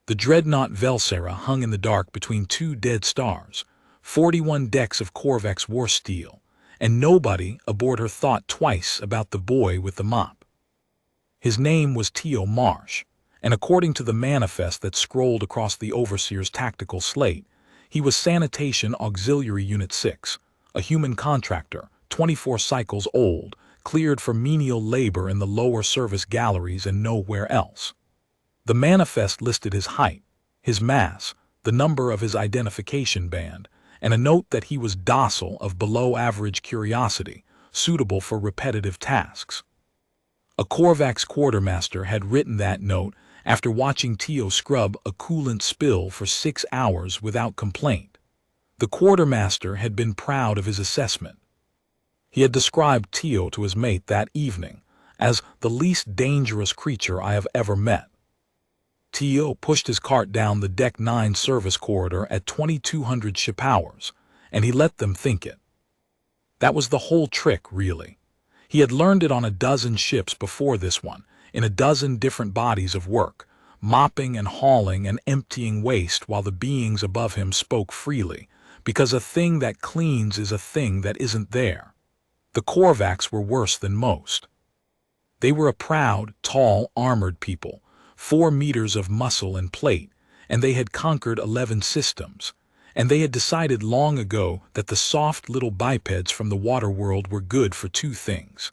The dreadnought Velsera hung in the dark between two dead stars, 41 decks of Korvax war steel, and nobody aboard her thought twice about the boy with the mop. His name was Teo Marsh, and according to the manifest that scrolled across the Overseer's tactical slate, he was Sanitation Auxiliary Unit 6, a human contractor, 24 cycles old, cleared for menial labor in the lower service galleries and nowhere else. The manifest listed his height, his mass, the number of his identification band, and a note that he was docile of below-average curiosity, suitable for repetitive tasks. A Korvax quartermaster had written that note after watching Teo scrub a coolant spill for 6 hours without complaint. The quartermaster had been proud of his assessment. He had described Teo to his mate that evening as the least dangerous creature I have ever met. Teo pushed his cart down the Deck 9 service corridor at 2200 ship hours, and he let them think it. That was the whole trick, really. He had learned it on a dozen ships before this one, in a dozen different bodies of work, mopping and hauling and emptying waste while the beings above him spoke freely, because a thing that cleans is a thing that isn't there. The Korvax were worse than most. They were a proud, tall, armored people, 4 meters of muscle and plate, and they had conquered 11 systems, and they had decided long ago that the soft little bipeds from the water world were good for 2 things: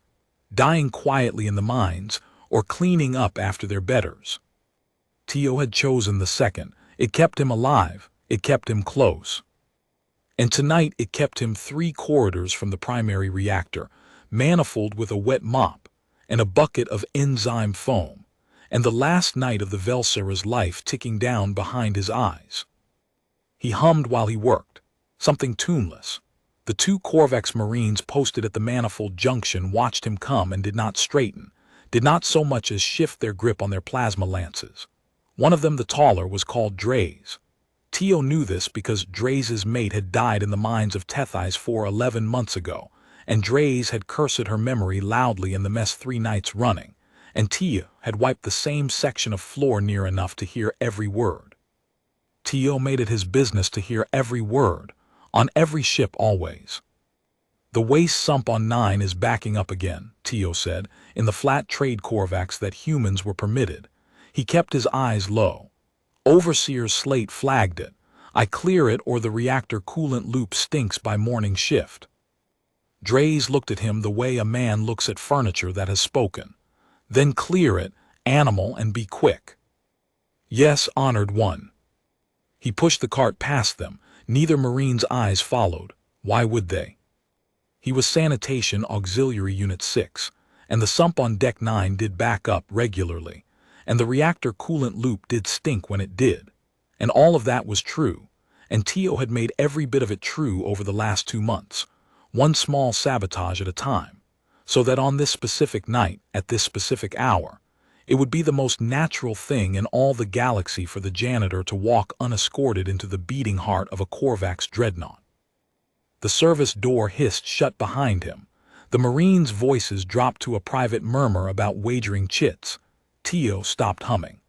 dying quietly in the mines or cleaning up after their betters. Teo had chosen the second. It kept him alive, it kept him close. And tonight it kept him 3 corridors from the primary reactor, manifold with a wet mop and a bucket of enzyme foam, and the last night of the Velsera's life ticking down behind his eyes. He hummed while he worked, something tuneless. The 2 Korvax Marines posted at the manifold junction watched him come and did not straighten, did not so much as shift their grip on their plasma lances. One of them, the taller, was called Draze. Teo knew this because Draze's mate had died in the mines of Tethys 11 months ago, and Draze had cursed her memory loudly in the mess 3 nights running, and Teo had wiped the same section of floor near enough to hear every word. Teo made it his business to hear every word, on every ship always. "The waste sump on 9 is backing up again," Teo said, in the flat trade Korvax that humans were permitted. He kept his eyes low. Overseer's slate flagged it. "I clear it or the reactor coolant loop stinks by morning shift." Draze looked at him the way a man looks at furniture that has spoken. "Then clear it, animal, and be quick." "Yes, honored one." He pushed the cart past them. Neither Marine's eyes followed. Why would they? He was Sanitation Auxiliary Unit 6, and the sump on Deck 9 did back up regularly, and the reactor coolant loop did stink when it did. And all of that was true, and Teo had made every bit of it true over the last 2 months, one small sabotage at a time, so that on this specific night, at this specific hour, it would be the most natural thing in all the galaxy for the Janitor to walk unescorted into the beating heart of a Korvax dreadnought. The service door hissed shut behind him. The Marines' voices dropped to a private murmur about wagering chits. Teo stopped humming.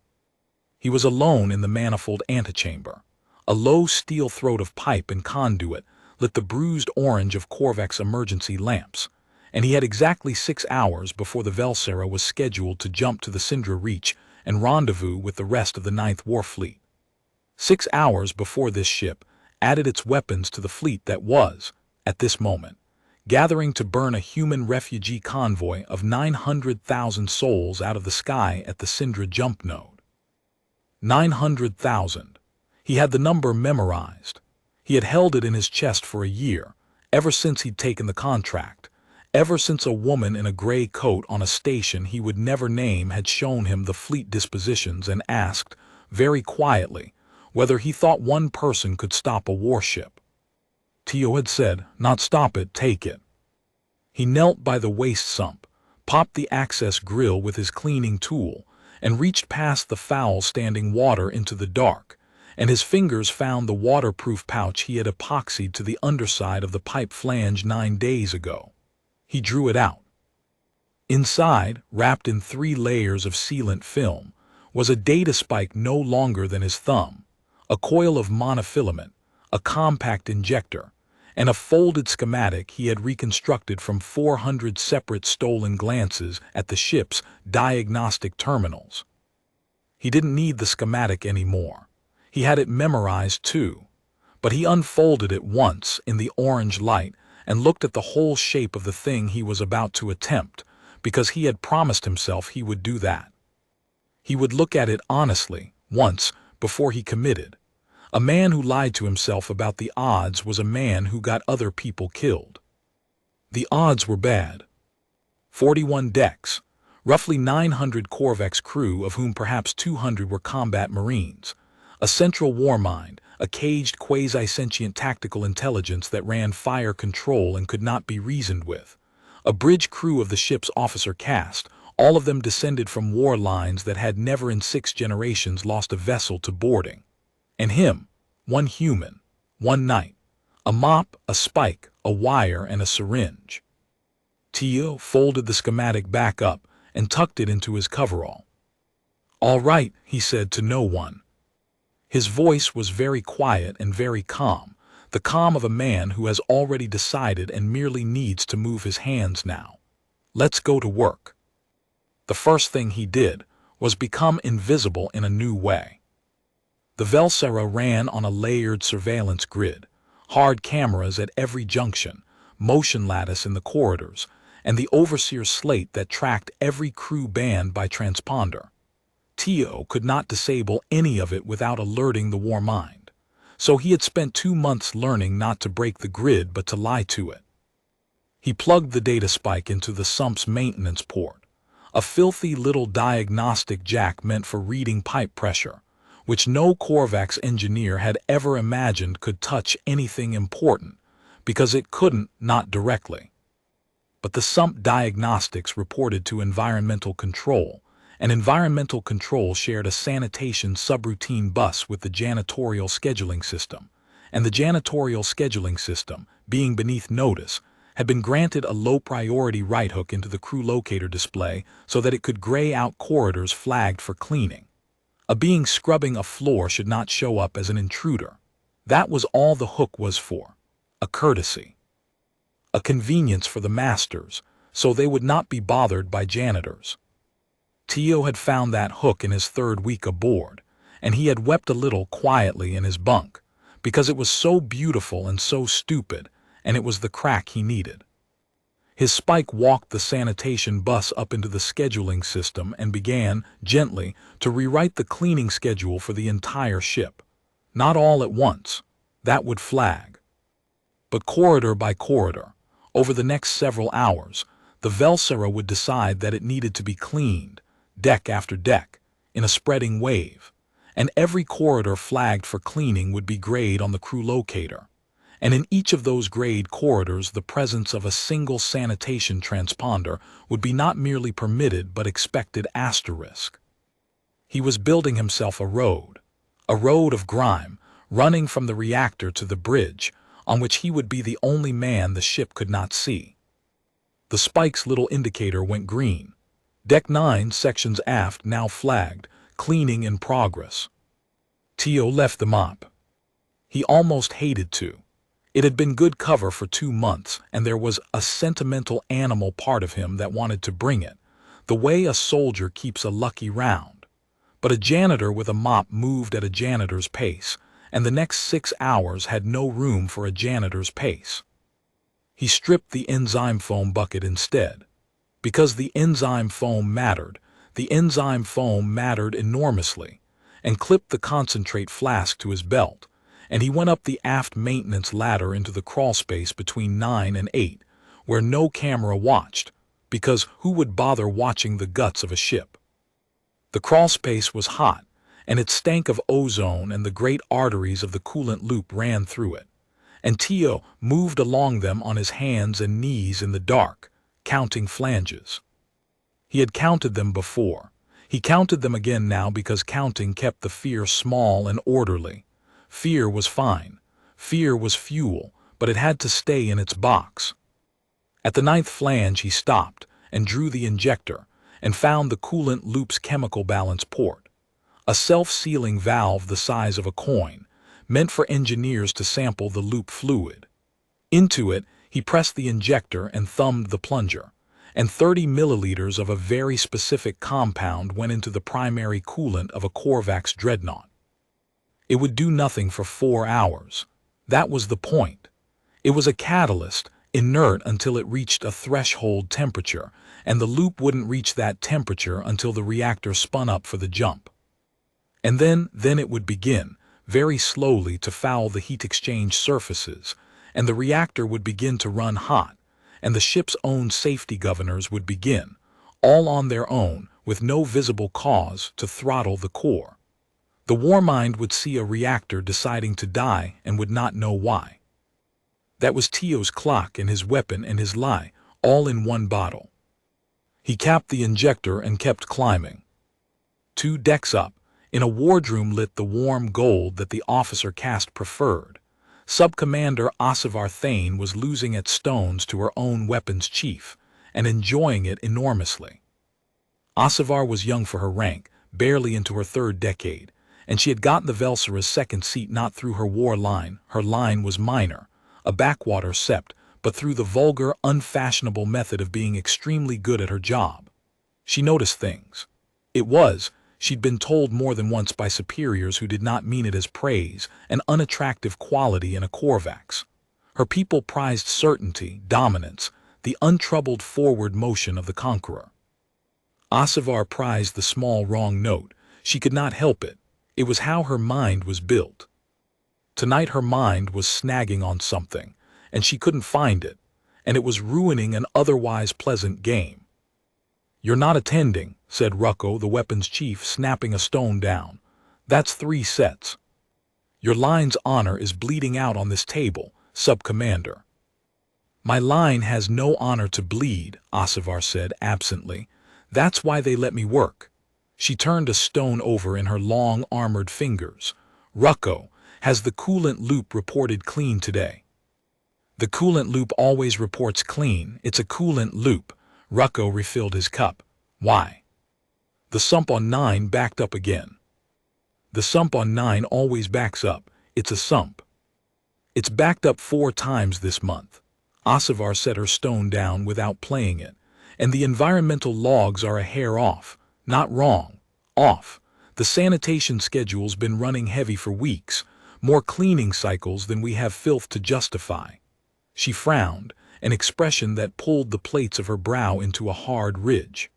He was alone in the manifold antechamber. A low steel throat of pipe and conduit lit the bruised orange of Korvax emergency lamps, and he had exactly 6 hours before the Velsera was scheduled to jump to the Syndra Reach and rendezvous with the rest of the 9th War Fleet. 6 hours before this ship added its weapons to the fleet that was, at this moment, gathering to burn a human refugee convoy of 900,000 souls out of the sky at the Syndra jump node. 900,000. He had the number memorized. He had held it in his chest for a year, ever since he'd taken the contract, ever since a woman in a gray coat on a station he would never name had shown him the fleet dispositions and asked, very quietly, whether he thought one person could stop a warship. Teo had said, "Not stop it, take it." He knelt by the waste sump, popped the access grill with his cleaning tool, and reached past the foul standing water into the dark, and his fingers found the waterproof pouch he had epoxied to the underside of the pipe flange 9 days ago. He drew it out. Inside, wrapped in 3 layers of sealant film, was a data spike no longer than his thumb, a coil of monofilament, a compact injector, and a folded schematic he had reconstructed from 400 separate stolen glances at the ship's diagnostic terminals. He didn't need the schematic anymore. He had it memorized too. But he unfolded it once in the orange light and looked at the whole shape of the thing he was about to attempt, because he had promised himself he would do that. He would look at it honestly, once, before he committed. A man who lied to himself about the odds was a man who got other people killed. The odds were bad. 41 decks, roughly 900 Korvax crew, of whom perhaps 200 were combat marines, a central war mind, a caged quasi-sentient tactical intelligence that ran fire control and could not be reasoned with, a bridge crew of the ship's officer caste, all of them descended from war lines that had never in 6 generations lost a vessel to boarding. And him, one human, one night, a mop, a spike, a wire, and a syringe. Teo folded the schematic back up and tucked it into his coverall. "All right," he said to no one. His voice was very quiet and very calm, the calm of a man who has already decided and merely needs to move his hands now. "Let's go to work." The first thing he did was become invisible in a new way. The Velsera ran on a layered surveillance grid, hard cameras at every junction, motion lattice in the corridors, and the overseer slate that tracked every crew band by transponder. Teo could not disable any of it without alerting the war mind, so he had spent 2 months learning not to break the grid but to lie to it. He plugged the data spike into the sump's maintenance port, a filthy little diagnostic jack meant for reading pipe pressure, which no Korvax engineer had ever imagined could touch anything important, because it couldn't, not directly. But the sump diagnostics reported to environmental control, and environmental control shared a sanitation subroutine bus with the janitorial scheduling system, and the janitorial scheduling system, being beneath notice, had been granted a low-priority right hook into the crew locator display so that it could gray out corridors flagged for cleaning. A being scrubbing a floor should not show up as an intruder. That was all the hook was for. A courtesy. A convenience for the masters, so they would not be bothered by janitors. Teo had found that hook in his 3rd week aboard, and he had wept a little quietly in his bunk, because it was so beautiful and so stupid, and it was the crack he needed. His spike walked the sanitation bus up into the scheduling system and began, gently, to rewrite the cleaning schedule for the entire ship. Not all at once. That would flag. But corridor by corridor, over the next several hours, the Velsera would decide that it needed to be cleaned, deck after deck, in a spreading wave, and every corridor flagged for cleaning would be grayed on the crew locator. And in each of those grayed corridors the presence of a single sanitation transponder would be not merely permitted but expected asterisk. He was building himself a road of grime, running from the reactor to the bridge, on which he would be the only man the ship could not see. The spike's little indicator went green. Deck 9 sections aft now flagged, cleaning in progress. Teo left the mop. He almost hated to. It had been good cover for 2 months, and there was a sentimental animal part of him that wanted to bring it, the way a soldier keeps a lucky round. But a janitor with a mop moved at a janitor's pace, and the next 6 hours had no room for a janitor's pace. He stripped the enzyme foam bucket instead. Because the enzyme foam mattered enormously, and clipped the concentrate flask to his belt, and he went up the aft maintenance ladder into the crawlspace between 9 and 8, where no camera watched, because who would bother watching the guts of a ship? The crawlspace was hot, and it stank of ozone, and the great arteries of the coolant loop ran through it, and Teo moved along them on his hands and knees in the dark, counting flanges. He had counted them before. He counted them again now because counting kept the fear small and orderly. Fear was fine. Fear was fuel, but it had to stay in its box. At the 9th flange he stopped and drew the injector and found the coolant loop's chemical balance port. a self-sealing valve the size of a coin, meant for engineers to sample the loop fluid. Into it, he pressed the injector and thumbed the plunger, and 30 milliliters of a very specific compound went into the primary coolant of a Korvax dreadnought. It would do nothing for 4 hours. That was the point. It was a catalyst, inert until it reached a threshold temperature, and the loop wouldn't reach that temperature until the reactor spun up for the jump. And then it would begin, very slowly, to foul the heat exchange surfaces, and the reactor would begin to run hot, and the ship's own safety governors would begin, all on their own, with no visible cause, to throttle the core. The warmind would see a reactor deciding to die and would not know why. That was Teo's clock and his weapon and his lie, all in one bottle. He capped the injector and kept climbing. 2 decks up, in a wardroom lit the warm gold that the officer caste preferred, Sub-Commander Asivar Thane was losing at stones to her own weapons chief, and enjoying it enormously. Asivar was young for her rank, barely into her 3rd decade, and she had gotten the Velsera's 2nd seat not through her war line. Her line was minor, a backwater sept, but through the vulgar, unfashionable method of being extremely good at her job. She noticed things. She'd been told more than once by superiors who did not mean it as praise, an unattractive quality in a Korvax. Her people prized certainty, dominance, the untroubled forward motion of the conqueror. Asivar prized the small wrong note. She could not help it. It was how her mind was built. Tonight her mind was snagging on something, and she couldn't find it, and it was ruining an otherwise pleasant game. "You're not attending," said Rucko, the weapons chief, snapping a stone down. "That's 3 sets. Your line's honor is bleeding out on this table, Sub-Commander." "My line has no honor to bleed," Asivar said absently. "That's why they let me work." She turned a stone over in her long, armored fingers. "Rucko, has the coolant loop reported clean today?" "The coolant loop always reports clean. It's a coolant loop." Rucko refilled his cup. "Why?" "The sump on 9 backed up again." "The sump on 9 always backs up. It's a sump." "It's backed up 4 times this month." Asivar set her stone down without playing it. "And the environmental logs are a hair off. Not wrong. Off. The sanitation schedule's been running heavy for weeks. More cleaning cycles than we have filth to justify." She frowned, an expression that pulled the plates of her brow into a hard ridge.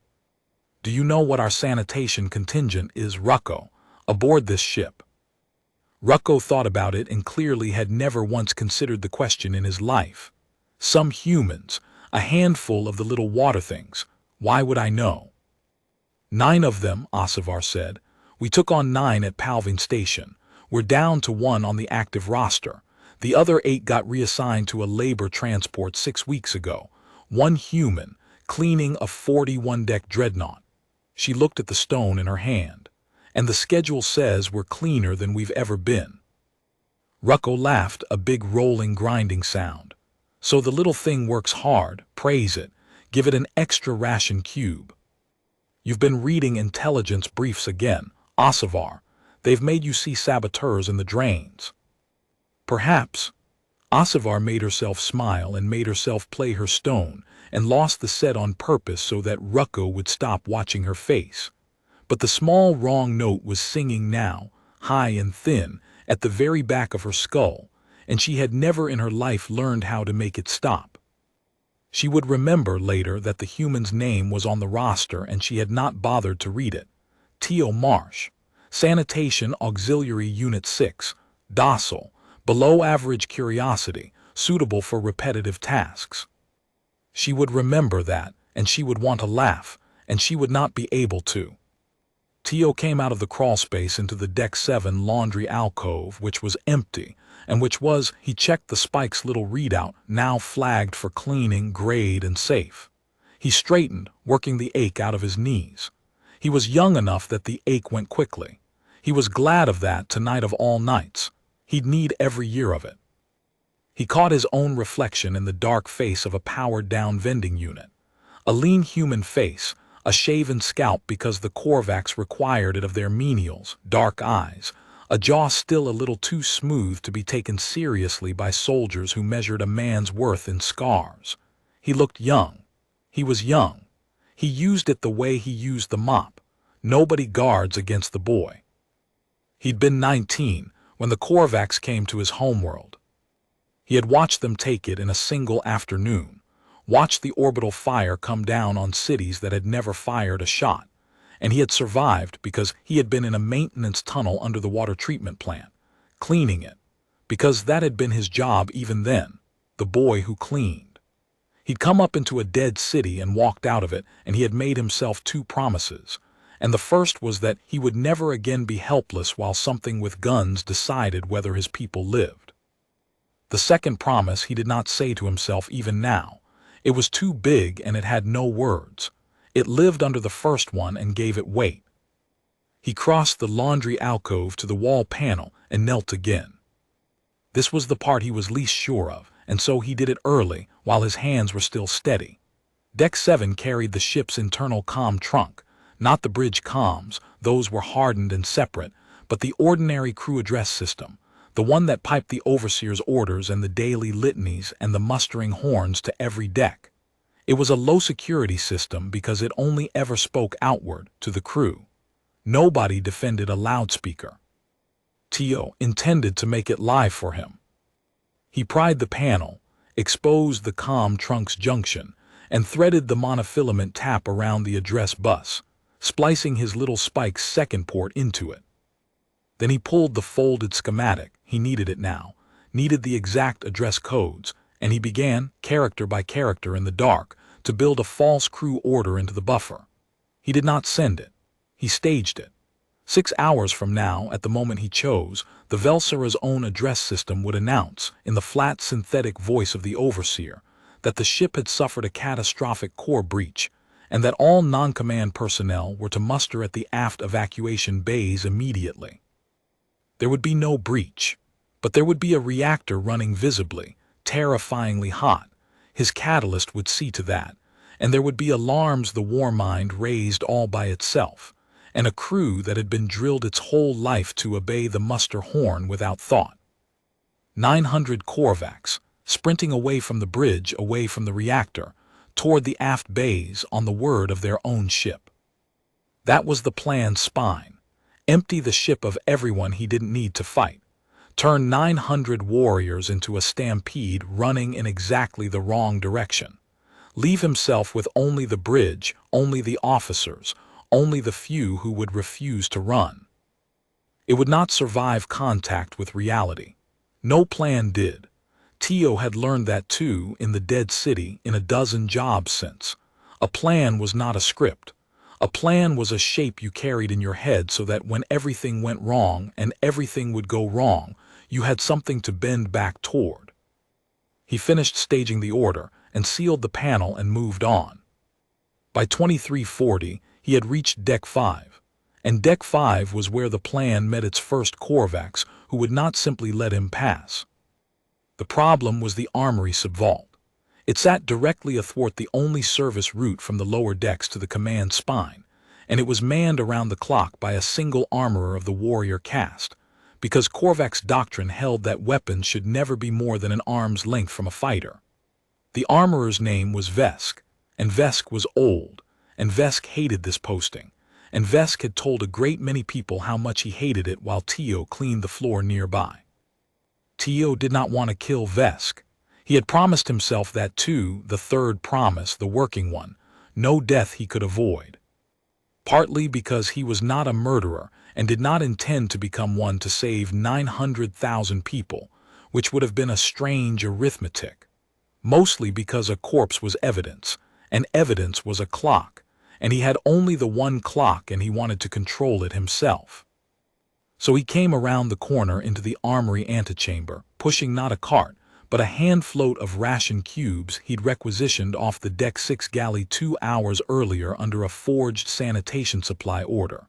"Do you know what our sanitation contingent is, Rucko, aboard this ship?" Rucko thought about it and clearly had never once considered the question in his life. "Some humans, a handful of the little water things. Why would I know?" 9 of them, Asivar said. "We took on 9 at Palvin Station. We're down to 1 on the active roster. The other 8 got reassigned to a labor transport 6 weeks ago. 1 human, cleaning a 41-deck dreadnought." She looked at the stone in her hand. "And the schedule says we're cleaner than we've ever been." Rucko laughed, a big rolling grinding sound. "So the little thing works hard. Praise it. Give it an extra ration cube." "You've been reading intelligence briefs again, Asivar. They've made you see saboteurs in the drains." "Perhaps." Asivar made herself smile and made herself play her stone and lost the set on purpose so that Rucko would stop watching her face. But the small wrong note was singing now, high and thin, at the very back of her skull, and she had never in her life learned how to make it stop. She would remember later that the human's name was on the roster and she had not bothered to read it. Teo Marsh, Sanitation Auxiliary Unit 6, docile, below average curiosity, suitable for repetitive tasks. She would remember that, and she would want to laugh, and she would not be able to. Teo came out of the crawlspace into the Deck 7 laundry alcove, which was empty, and he checked the Spike's little readout, now flagged for cleaning, grade, and safe. He straightened, working the ache out of his knees. He was young enough that the ache went quickly. He was glad of that tonight of all nights. He'd need every year of it. He caught his own reflection in the dark face of a powered-down vending unit. A lean human face, a shaven scalp because the Korvax required it of their menials, dark eyes, a jaw still a little too smooth to be taken seriously by soldiers who measured a man's worth in scars. He looked young. He was young. He used it the way he used the mop. Nobody guards against the boy. He'd been 19 when the Korvax came to his homeworld. He had watched them take it in a single afternoon, watched the orbital fire come down on cities that had never fired a shot, and he had survived because he had been in a maintenance tunnel under the water treatment plant, cleaning it, because that had been his job even then, the boy who cleaned. He'd come up into a dead city and walked out of it, and he had made himself 2 promises, and the first was that he would never again be helpless while something with guns decided whether his people lived. The second promise he did not say to himself even now. It was too big and it had no words. It lived under the first one and gave it weight. He crossed the laundry alcove to the wall panel and knelt again. This was the part he was least sure of, and so he did it early while his hands were still steady. Deck 7 carried the ship's internal comm trunk, not the bridge comms, those were hardened and separate, but the ordinary crew address system, the one that piped the overseer's orders and the daily litanies and the mustering horns to every deck. It was a low-security system because it only ever spoke outward to the crew. Nobody defended a loudspeaker. Teo intended to make it live for him. He pried the panel, exposed the comm trunk's junction, and threaded the monofilament tap around the address bus, splicing his little Spike's second port into it. Then he pulled the folded schematic. He needed it now, needed the exact address codes, and he began, character by character in the dark, to build a false crew order into the buffer. He did not send it. He staged it. 6 hours from now, at the moment he chose, the Velsera's own address system would announce, in the flat synthetic voice of the overseer, that the ship had suffered a catastrophic core breach, and that all non-command personnel were to muster at the aft evacuation bays immediately. There would be no breach, but there would be a reactor running visibly, terrifyingly hot. His catalyst would see to that, and there would be alarms the war mind raised all by itself, and a crew that had been drilled its whole life to obey the muster horn without thought. 900 Korvax, sprinting away from the bridge, away from the reactor, toward the aft bays on the word of their own ship. That was the plan's spine. Empty the ship of everyone he didn't need to fight. Turn 900 warriors into a stampede running in exactly the wrong direction. Leave himself with only the bridge, only the officers, only the few who would refuse to run. It would not survive contact with reality. No plan did. Teo had learned that too in the dead city in a dozen jobs since. A plan was not a script. A plan was a shape you carried in your head so that when everything went wrong and everything would go wrong, you had something to bend back toward. He finished staging the order and sealed the panel and moved on. By 2340, he had reached Deck 5, and Deck 5 was where the plan met its first Korvax, who would not simply let him pass. The problem was the armory subvault. It sat directly athwart the only service route from the lower decks to the command spine, and it was manned around the clock by a single armorer of the warrior caste, because Korvax doctrine held that weapons should never be more than an arm's length from a fighter. The armorer's name was Vesk, and Vesk was old, and Vesk hated this posting, and Vesk had told a great many people how much he hated it while Teo cleaned the floor nearby. Teo did not want to kill Vesk. He had promised himself that too, the third promise, the working one, no death he could avoid. Partly because he was not a murderer and did not intend to become one to save 900,000 people, which would have been a strange arithmetic. Mostly because a corpse was evidence, and evidence was a clock, and he had only the one clock and he wanted to control it himself. So he came around the corner into the armory antechamber, pushing not a cart, but a hand-float of ration cubes he'd requisitioned off the Deck 6 galley 2 hours earlier under a forged sanitation supply order.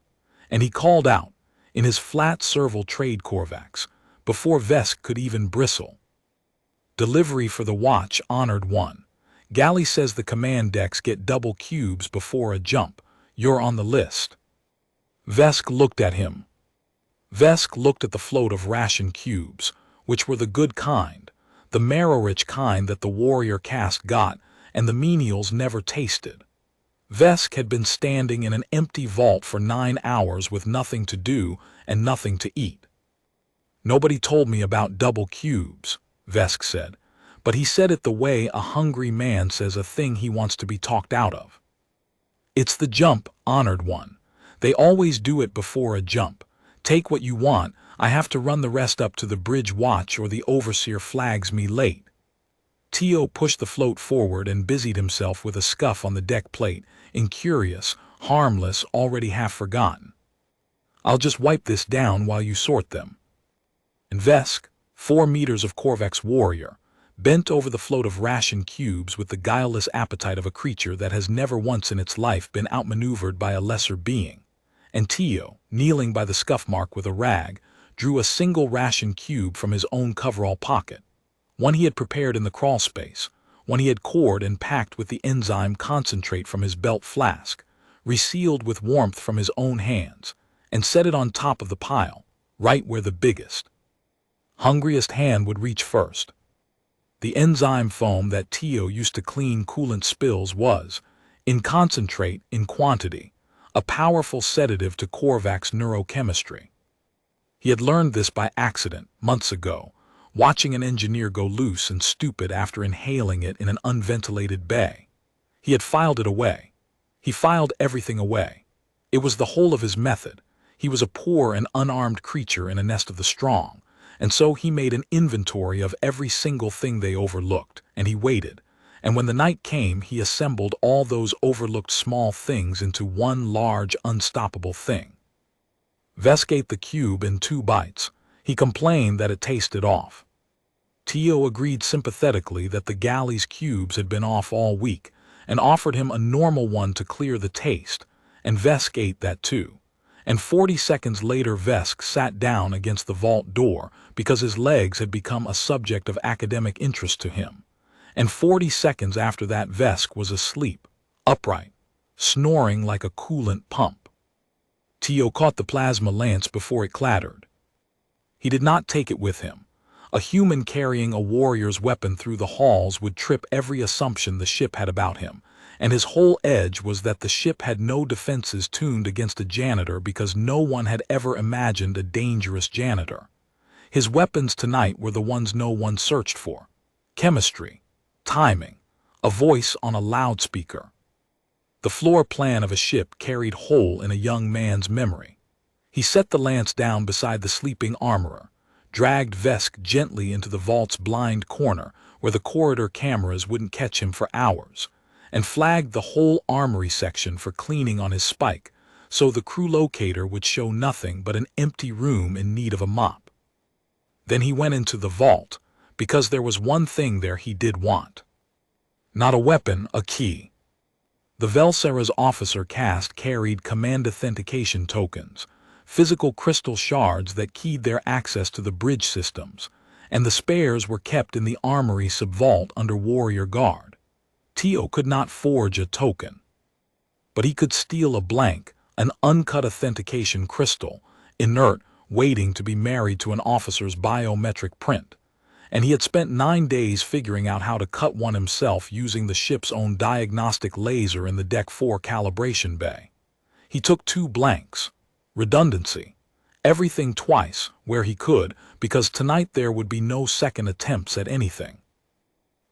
And he called out, in his flat serval trade Korvax, before Vesk could even bristle. Delivery for the watch, honored one. Galley says the command decks get double cubes before a jump, You're on the list." Vesk looked at him. Vesk looked at the float of ration cubes, which were the good kind, the marrow-rich kind that the warrior caste got and the menials never tasted. Vesk had been standing in an empty vault for 9 hours with nothing to do and nothing to eat. "Nobody told me about double cubes," Vesk said, but he said it the way a hungry man says a thing he wants to be talked out of. "It's the jump, honored one. They always do it before a jump. Take what you want, I have to run the rest up to the bridge watch or the overseer flags me late." Teo pushed the float forward and busied himself with a scuff on the deck plate, incurious, harmless, already half forgotten. "I'll just wipe this down while you sort them." And Vesk, 4 meters of Korvax warrior, bent over the float of ration cubes with the guileless appetite of a creature that has never once in its life been outmaneuvered by a lesser being. And Teo, kneeling by the scuff mark with a rag, drew a single ration cube from his own coverall pocket, one he had prepared in the crawl space, one he had cored and packed with the enzyme concentrate from his belt flask, resealed with warmth from his own hands, and set it on top of the pile, right where the biggest, hungriest hand would reach first. The enzyme foam that Teo used to clean coolant spills was, in concentrate, in quantity, a powerful sedative to Korvax neurochemistry. He had learned this by accident, months ago, watching an engineer go loose and stupid after inhaling it in an unventilated bay. He had filed it away. He filed everything away. It was the whole of his method. He was a poor and unarmed creature in a nest of the strong, and so he made an inventory of every single thing they overlooked, and he waited. And when the night came, he assembled all those overlooked small things into one large, unstoppable thing. Vesk ate the cube in 2 bites. He complained that it tasted off. Teo agreed sympathetically that the galley's cubes had been off all week, and offered him a normal one to clear the taste, and Vesk ate that too. And 40 seconds later Vesk sat down against the vault door because his legs had become a subject of academic interest to him. And 40 seconds after that Vesk was asleep, upright, snoring like a coolant pump. Teo caught the plasma lance before it clattered. He did not take it with him. A human carrying a warrior's weapon through the halls would trip every assumption the ship had about him, and his whole edge was that the ship had no defenses tuned against a janitor because no one had ever imagined a dangerous janitor. His weapons tonight were the ones no one searched for: chemistry, timing, a voice on a loudspeaker. The floor plan of a ship carried whole in a young man's memory. He set the lance down beside the sleeping armorer, dragged Vesk gently into the vault's blind corner where the corridor cameras wouldn't catch him for hours, and flagged the whole armory section for cleaning on his spike, so the crew locator would show nothing but an empty room in need of a mop. Then he went into the vault, because there was one thing there he did want. Not a weapon, a key. The Velsera's officer caste carried command authentication tokens, physical crystal shards that keyed their access to the bridge systems, and the spares were kept in the armory sub-vault under warrior guard. Teo could not forge a token, but he could steal a blank, an uncut authentication crystal, inert, waiting to be married to an officer's biometric print, and he had spent 9 days figuring out how to cut one himself using the ship's own diagnostic laser in the Deck 4 calibration bay. He took 2 blanks. Redundancy. Everything twice, where he could, because tonight there would be no second attempts at anything.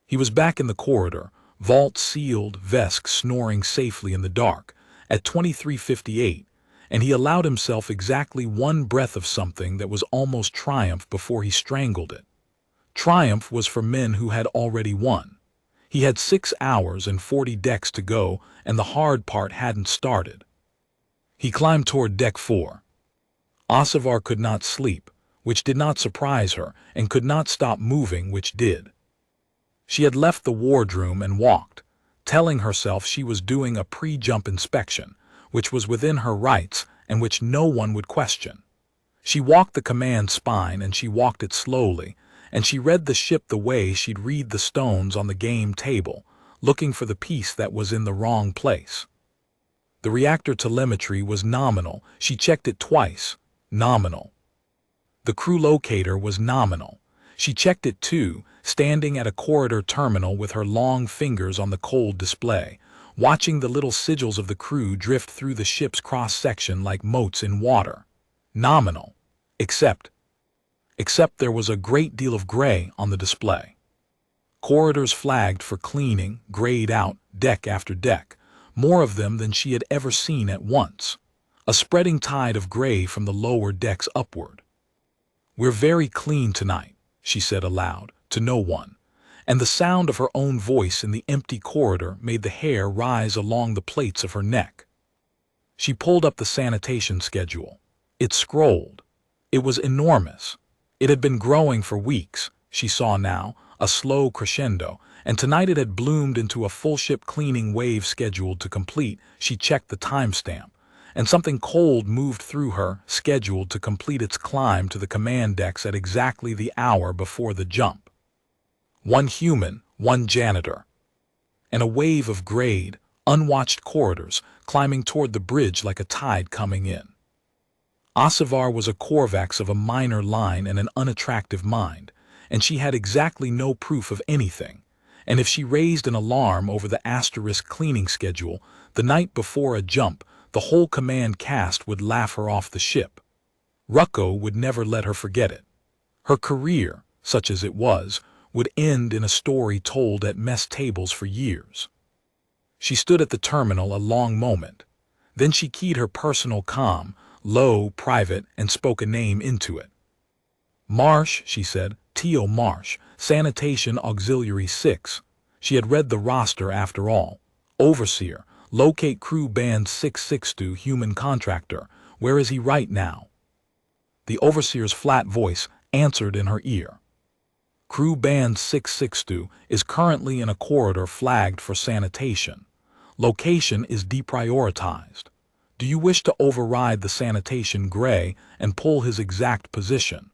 He was back in the corridor, vault sealed, Vesk snoring safely in the dark, at 23:58, and he allowed himself exactly 1 breath of something that was almost triumph before he strangled it. Triumph was for men who had already won. He had 6 hours and 40 decks to go, and the hard part hadn't started. He climbed toward Deck 4. Ossivar could not sleep, which did not surprise her, and could not stop moving, which did. She had left the wardroom and walked, telling herself she was doing a pre-jump inspection, which was within her rights and which no one would question. She walked the command spine, and she walked it slowly, and she read the ship the way she'd read the stones on the game table, looking for the piece that was in the wrong place. The reactor telemetry was nominal. She checked it twice. Nominal. The crew locator was nominal. She checked it too, standing at a corridor terminal with her long fingers on the cold display, watching the little sigils of the crew drift through the ship's cross-section like motes in water. Nominal. Except there was a great deal of gray on the display. Corridors flagged for cleaning, grayed out, deck after deck, more of them than she had ever seen at once. A spreading tide of gray from the lower decks upward. "We're very clean tonight," she said aloud, to no one, and the sound of her own voice in the empty corridor made the hair rise along the plates of her neck. She pulled up the sanitation schedule. It scrolled. It was enormous. It had been growing for weeks, she saw now, a slow crescendo, and tonight it had bloomed into a full ship cleaning wave scheduled to complete. She checked the timestamp, and something cold moved through her, scheduled to complete its climb to the command decks at exactly the hour before the jump. One human, one janitor. And a wave of grayed, unwatched corridors climbing toward the bridge like a tide coming in. Ossivar was a Korvax of a minor line and an unattractive mind, and she had exactly no proof of anything, and if she raised an alarm over the asterisk cleaning schedule the night before a jump, the whole command cast would laugh her off the ship. Rucko would never let her forget it. Her career, such as it was, would end in a story told at mess tables for years. She stood at the terminal a long moment. Then she keyed her personal comm, low, private, and spoke a name into it. "Marsh," she said, "Teo Marsh, Sanitation Auxiliary 6. She had read the roster after all. Overseer, locate crew band 662 human contractor. Where is he right now?" The overseer's flat voice answered in her ear. "Crew band 662 is currently in a corridor flagged for sanitation. Location is deprioritized. Do you wish to override the sanitation gray and pull his exact position?"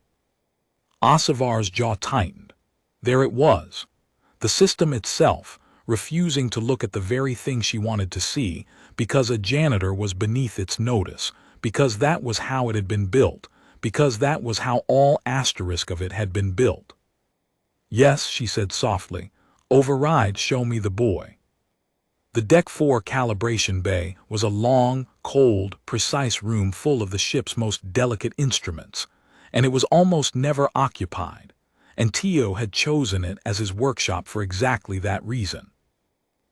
Ossivar's jaw tightened. There it was. The system itself, refusing to look at the very thing she wanted to see, because a janitor was beneath its notice, because that was how it had been built, because that was how all asterisk of it had been built. "Yes," she said softly. "Override, show me the boy." The Deck 4 calibration bay was a long, cold, precise room full of the ship's most delicate instruments, and it was almost never occupied, and Teo had chosen it as his workshop for exactly that reason.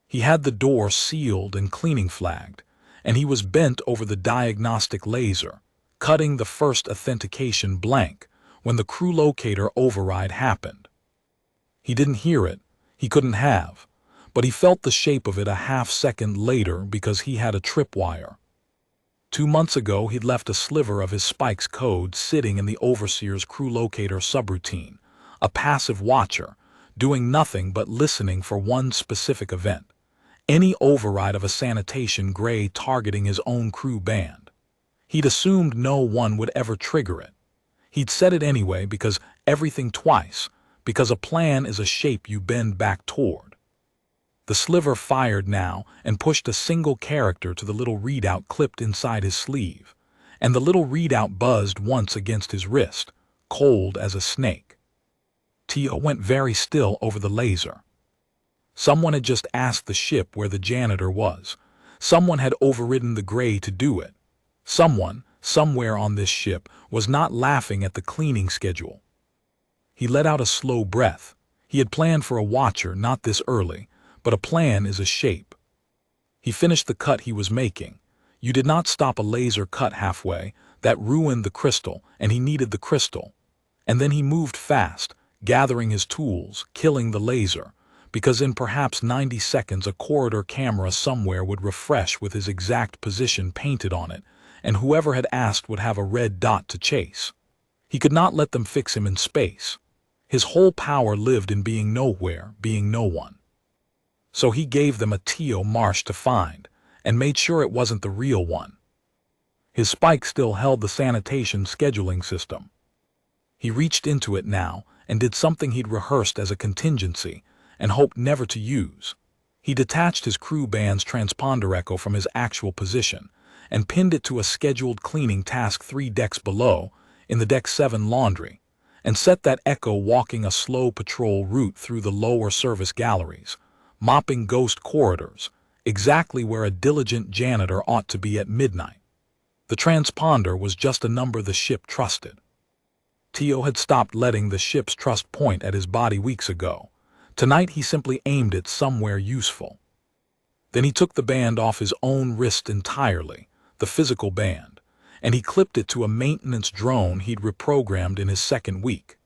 He had the door sealed and cleaning flagged, and he was bent over the diagnostic laser, cutting the first authentication blank when the crew locator override happened. He didn't hear it, he couldn't have, but he felt the shape of it a half-second later because he had a tripwire. 2 months ago he'd left a sliver of his Spike's code sitting in the overseer's crew locator subroutine, a passive watcher, doing nothing but listening for one specific event, any override of a sanitation gray targeting his own crew band. He'd assumed no one would ever trigger it. He'd said it anyway because everything twice, because a plan is a shape you bend back toward. The sliver fired now and pushed a single character to the little readout clipped inside his sleeve, and the little readout buzzed once against his wrist, cold as a snake. Teo went very still over the laser. Someone had just asked the ship where the janitor was. Someone had overridden the gray to do it. Someone, somewhere on this ship, was not laughing at the cleaning schedule. He let out a slow breath. He had planned for a watcher not this early, but a plan is a shape. He finished the cut he was making. You did not stop a laser cut halfway. That ruined the crystal, and he needed the crystal. And then he moved fast, gathering his tools, killing the laser, because in perhaps 90 seconds a corridor camera somewhere would refresh with his exact position painted on it, and whoever had asked would have a red dot to chase. He could not let them fix him in space. His whole power lived in being nowhere, being no one. So he gave them a Teo Marsh to find, and made sure it wasn't the real one. His Spike still held the sanitation scheduling system. He reached into it now and did something he'd rehearsed as a contingency and hoped never to use. He detached his crew band's transponder echo from his actual position and pinned it to a scheduled cleaning task 3 decks below in the Deck 7 laundry, and set that echo walking a slow patrol route through the lower service galleries, mopping ghost corridors, exactly where a diligent janitor ought to be at midnight. The transponder was just a number the ship trusted. Teo had stopped letting the ship's trust point at his body weeks ago. Tonight he simply aimed it somewhere useful. Then he took the band off his own wrist entirely, the physical band, and he clipped it to a maintenance drone he'd reprogrammed in his second week.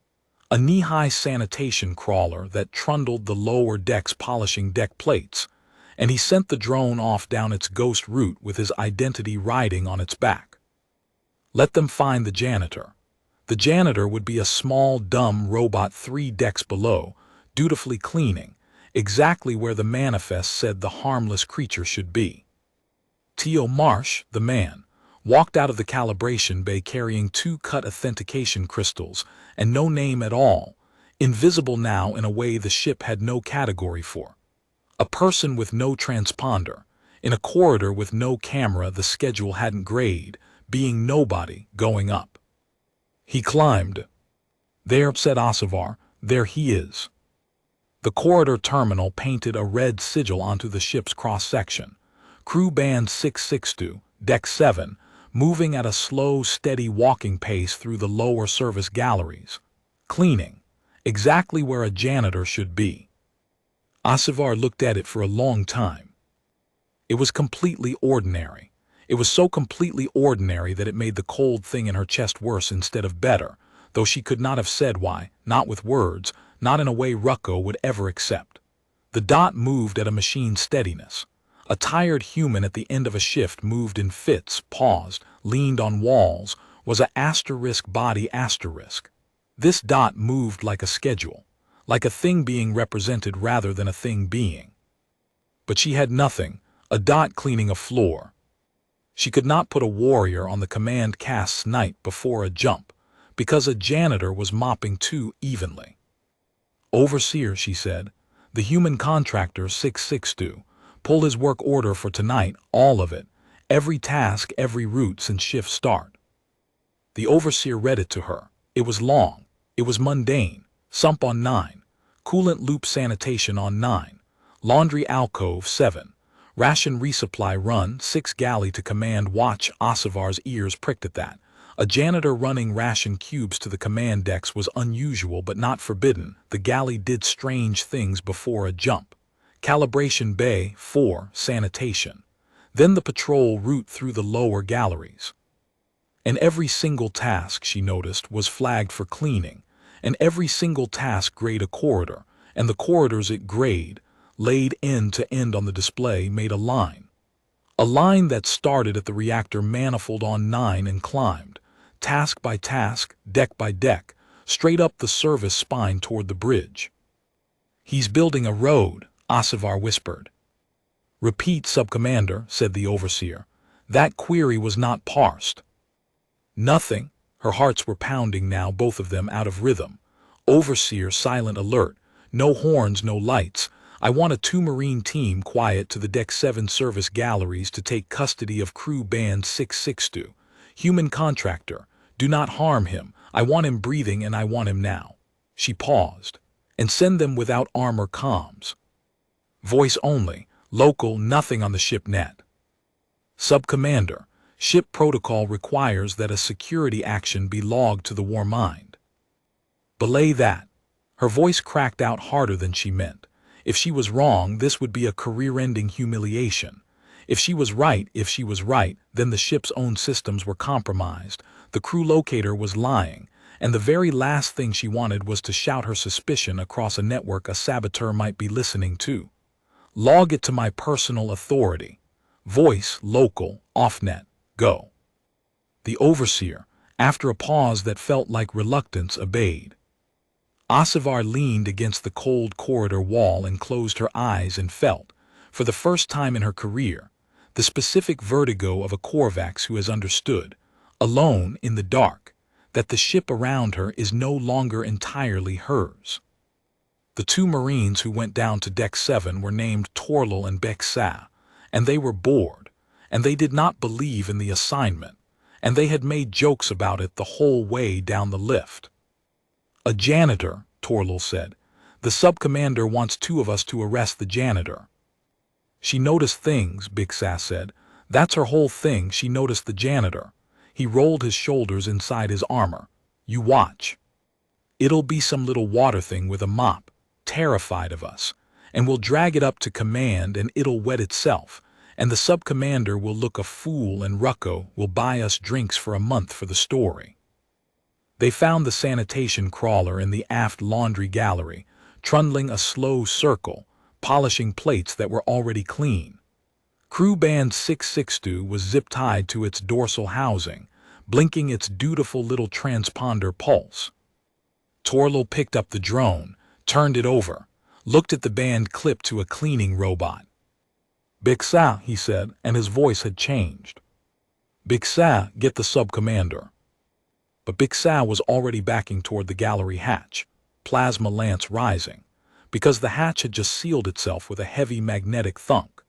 A knee-high sanitation crawler that trundled the lower decks polishing deck plates, and he sent the drone off down its ghost route with his identity riding on its back. Let them find the janitor. The janitor would be a small, dumb robot 3 decks below, dutifully cleaning, exactly where the manifest said the harmless creature should be. Teo Marsh, the man, walked out of the calibration bay carrying 2 cut authentication crystals and no name at all, invisible now in a way the ship had no category for. A person with no transponder, in a corridor with no camera the schedule hadn't grayed, being nobody going up. He climbed. There, said Asivar, there he is. The corridor terminal painted a red sigil onto the ship's cross-section. Crew Band 662, Deck 7, moving at a slow, steady walking pace through the lower service galleries. Cleaning, exactly where a janitor should be. Asivar looked at it for a long time. It was completely ordinary. It was so completely ordinary that it made the cold thing in her chest worse instead of better, though she could not have said why, not with words, not in a way Rucko would ever accept. The dot moved at a machine steadiness. A tired human at the end of a shift moved in fits, paused, leaned on walls, was a asterisk body asterisk. This dot moved like a schedule, like a thing being represented rather than a thing being. But she had nothing, a dot cleaning a floor. She could not put a warrior on the command cast's night before a jump, because a janitor was mopping too evenly. Overseer, she said, the human contractor 662, pull his work order for tonight, all of it, every task, every route since shift start. The overseer read it to her. It was long. It was mundane. Sump on 9. Coolant loop sanitation on 9. Laundry alcove 7. Ration resupply run 6 galley to command watch. Asivar's ears pricked at that. A janitor running ration cubes to the command decks was unusual but not forbidden. The galley did strange things before a jump. Calibration bay 4, sanitation. Then the patrol route through the lower galleries. And every single task, she noticed, was flagged for cleaning, and every single task grayed a corridor, and the corridors it grayed, laid end to end on the display, made a line. A line that started at the reactor manifold on 9 and climbed, task by task, deck by deck, straight up the service spine toward the bridge. He's building a road, Asivar whispered. Repeat, Subcommander, said the overseer. That query was not parsed. Nothing. Her hearts were pounding now, both of them out of rhythm. Overseer, silent alert. No horns, no lights. I want a 2 Marine team quiet to the Deck 7 service galleries to take custody of Crew Band 662. Human contractor. Do not harm him. I want him breathing and I want him now. She paused. And send them without armor comms. Voice only. Local, nothing on the ship net. Subcommander. Ship protocol requires that a security action be logged to the War Mind. Belay that. Her voice cracked out harder than she meant. If she was wrong, this would be a career-ending humiliation. If she was right, then the ship's own systems were compromised. The crew locator was lying, and the very last thing she wanted was to shout her suspicion across a network a saboteur might be listening to. Log it to my personal authority. Voice, local, off-net, go. The overseer, after a pause that felt like reluctance, obeyed. Asivar leaned against the cold corridor wall and closed her eyes and felt, for the first time in her career, the specific vertigo of a Korvax who has understood, alone in the dark, that the ship around her is no longer entirely hers. The two Marines who went down to Deck 7 were named Torlil and Beksa, and they were bored, and they did not believe in the assignment, and they had made jokes about it the whole way down the lift. "A janitor," Torlil said. "The sub-commander wants two of us to arrest the janitor." "She noticed things," Beksa said. "That's her whole thing, she noticed the janitor." He rolled his shoulders inside his armor. "You watch. It'll be some little water thing with a mop, terrified of us, and we'll drag it up to command and it'll wet itself, and the sub-commander will look a fool and Rucko will buy us drinks for a month for the story." They found the sanitation crawler in the aft laundry gallery, trundling a slow circle, polishing plates that were already clean. Crew Band 662 was zip-tied to its dorsal housing, blinking its dutiful little transponder pulse. Torlil picked up the drone, turned it over, looked at the band clipped to a cleaning robot. "Beksa," he said, and his voice had changed. "Beksa, get the sub-commander." But Beksa was already backing toward the gallery hatch, plasma lance rising, because the hatch had just sealed itself with a heavy magnetic thunk,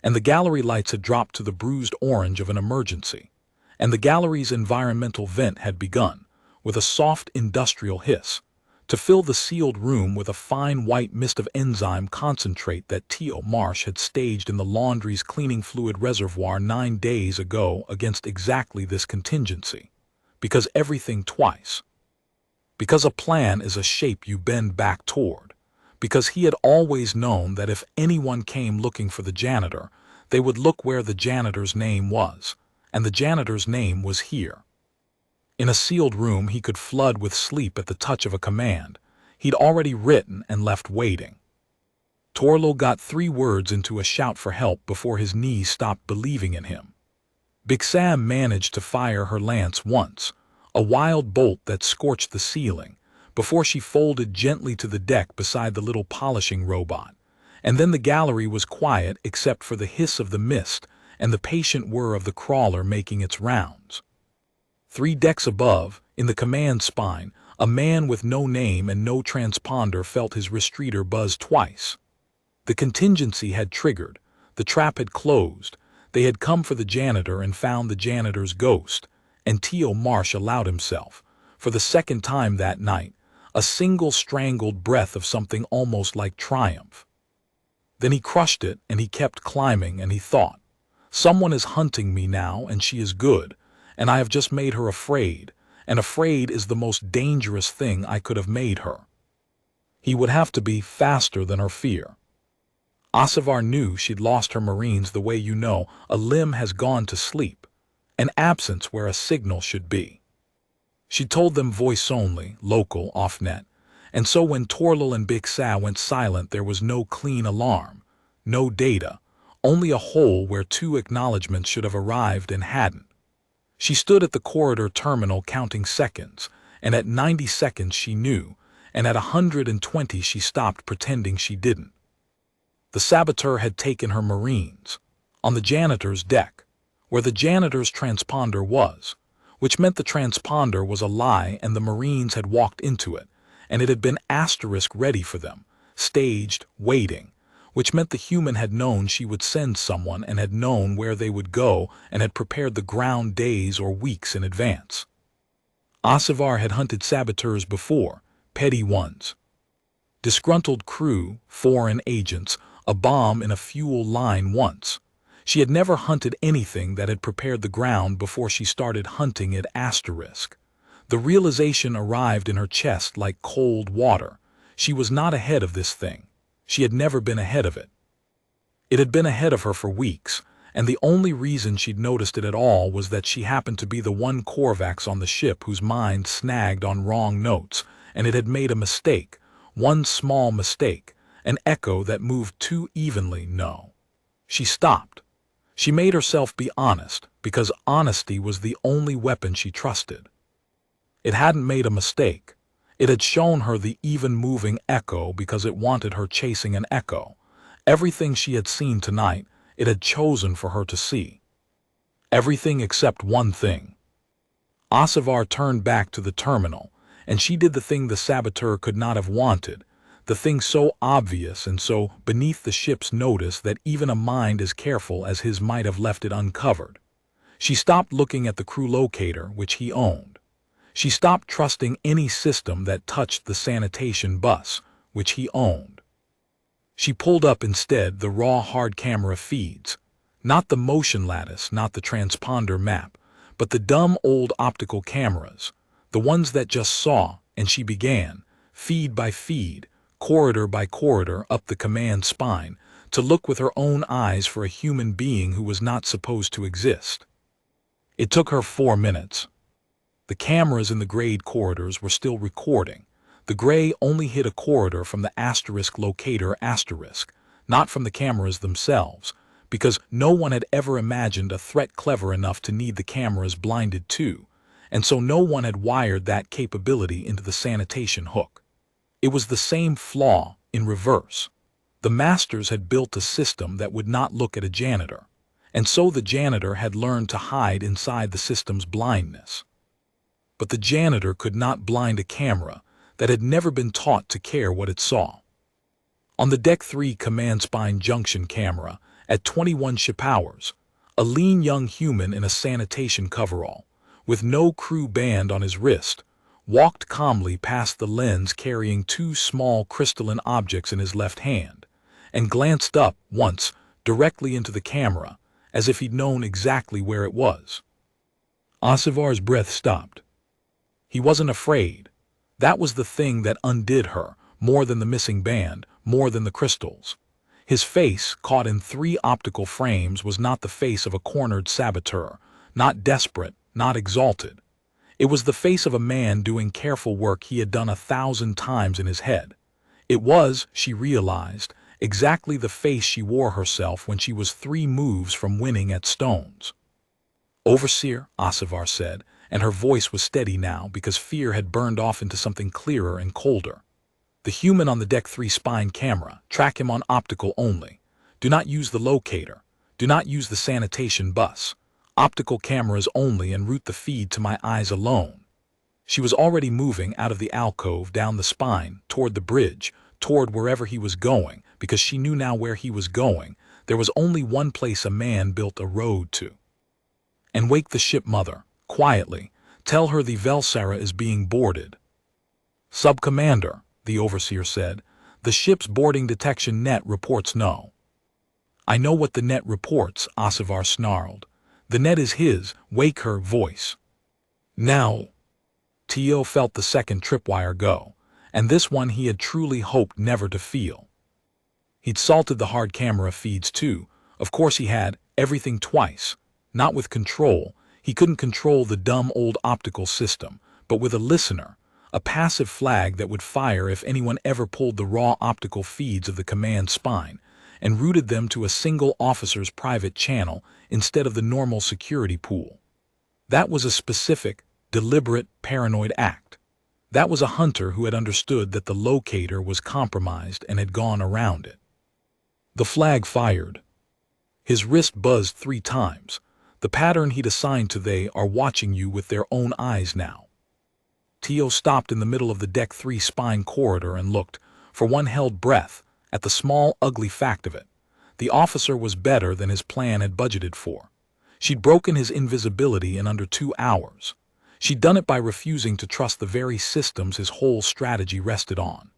and the gallery lights had dropped to the bruised orange of an emergency, and the gallery's environmental vent had begun, with a soft industrial hiss, to fill the sealed room with a fine white mist of enzyme concentrate that Teo Marsh had staged in the laundry's cleaning fluid reservoir 9 days ago against exactly this contingency. Because everything twice. Because a plan is a shape you bend back toward. Because he had always known that if anyone came looking for the janitor, they would look where the janitor's name was, and the janitor's name was here. In a sealed room he could flood with sleep at the touch of a command. He'd already written and left waiting. Torlil got 3 words into a shout for help before his knees stopped believing in him. Beksa managed to fire her lance once, a wild bolt that scorched the ceiling, before she folded gently to the deck beside the little polishing robot, and then the gallery was quiet except for the hiss of the mist and the patient whir of the crawler making its rounds. 3 decks above, in the command spine, a man with no name and no transponder felt his restreator buzz twice. The contingency had triggered, the trap had closed, they had come for the janitor and found the janitor's ghost, and Teo Marsh allowed himself, for the second time that night, a single strangled breath of something almost like triumph. Then he crushed it and he kept climbing and he thought, "Someone is hunting me now and she is good, and I have just made her afraid, and afraid is the most dangerous thing I could have made her." He would have to be faster than her fear. Osevar knew she'd lost her Marines the way you know a limb has gone to sleep, an absence where a signal should be. She told them voice only, local, off-net, and so when Torlil and Beksa went silent there was no clean alarm, no data, only a hole where 2 acknowledgements should have arrived and hadn't. She stood at the corridor terminal counting seconds, and at 90 seconds she knew, and at 120 she stopped pretending she didn't. The saboteur had taken her Marines, on the janitor's deck, where the janitor's transponder was, which meant the transponder was a lie and the Marines had walked into it, and it had been asterisk ready for them, staged, waiting, which meant the human had known she would send someone and had known where they would go and had prepared the ground days or weeks in advance. Osevar had hunted saboteurs before, petty ones. Disgruntled crew, foreign agents, a bomb in a fuel line once. She had never hunted anything that had prepared the ground before she started hunting it asterisk. The realization arrived in her chest like cold water. She was not ahead of this thing. She had never been ahead of it. It had been ahead of her for weeks, and the only reason she'd noticed it at all was that she happened to be the one Korvax on the ship whose mind snagged on wrong notes, and it had made a mistake, one small mistake, an echo that moved too evenly. No. She stopped. She made herself be honest, because honesty was the only weapon she trusted. It hadn't made a mistake. It had shown her the even-moving echo because it wanted her chasing an echo. Everything she had seen tonight, it had chosen for her to see. Everything except one thing. Osevar turned back to the terminal, and she did the thing the saboteur could not have wanted, the thing so obvious and so beneath the ship's notice that even a mind as careful as his might have left it uncovered. She stopped looking at the crew locator, which he owned. She stopped trusting any system that touched the sanitation bus, which he owned. She pulled up instead the raw hard camera feeds, not the motion lattice, not the transponder map, but the dumb old optical cameras, the ones that just saw, and she began, feed by feed, corridor by corridor up the command spine, to look with her own eyes for a human being who was not supposed to exist. It took her 4 minutes. The cameras in the grade corridors were still recording. The gray only hit a corridor from the asterisk locator asterisk, not from the cameras themselves, because no one had ever imagined a threat clever enough to need the cameras blinded too, and so no one had wired that capability into the sanitation hook. It was the same flaw in reverse. The masters had built a system that would not look at a janitor, and so the janitor had learned to hide inside the system's blindness. But the janitor could not blind a camera that had never been taught to care what it saw. On the Deck 3 command spine junction camera, at 21 ship hours, a lean young human in a sanitation coverall, with no crew band on his wrist, walked calmly past the lens carrying 2 small crystalline objects in his left hand, and glanced up once directly into the camera, as if he'd known exactly where it was. Asivar's breath stopped. He wasn't afraid. That was the thing that undid her, more than the missing band, more than the crystals. His face, caught in 3 optical frames, was not the face of a cornered saboteur, not desperate, not exalted. It was the face of a man doing careful work he had done 1,000 times in his head. It was, she realized, exactly the face she wore herself when she was 3 moves from winning at Stones. "Overseer," Asivar said, and her voice was steady now because fear had burned off into something clearer and colder. "The human on the Deck 3 spine camera, track him on optical only. Do not use the locator. Do not use the sanitation bus. Optical cameras only, and route the feed to my eyes alone." She was already moving out of the alcove down the spine, toward the bridge, toward wherever he was going, because she knew now where he was going. There was only one place a man built a road to. "And wake the ship mother, quietly. Tell her the Velsara is being boarded." "Sub-commander," the overseer said, "the ship's boarding detection net reports no." "I know what the net reports," Asivar snarled. "The net is his, wake her voice." "Now." Teo felt the second tripwire go, and this one he had truly hoped never to feel. He'd salted the hard camera feeds too. Of course he had, everything twice. Not with control. He couldn't control the dumb old optical system, but with a listener, a passive flag that would fire if anyone ever pulled the raw optical feeds of the command spine and routed them to a single officer's private channel instead of the normal security pool. That was a specific, deliberate, paranoid act. That was a hunter who had understood that the locator was compromised and had gone around it. The flag fired. His wrist buzzed 3 times. The pattern he'd assigned to "they are watching you with their own eyes now." Teo stopped in the middle of the Deck 3 spine corridor and looked, for one held breath, at the small, ugly fact of it. The officer was better than his plan had budgeted for. She'd broken his invisibility in under 2 hours. She'd done it by refusing to trust the very systems his whole strategy rested on.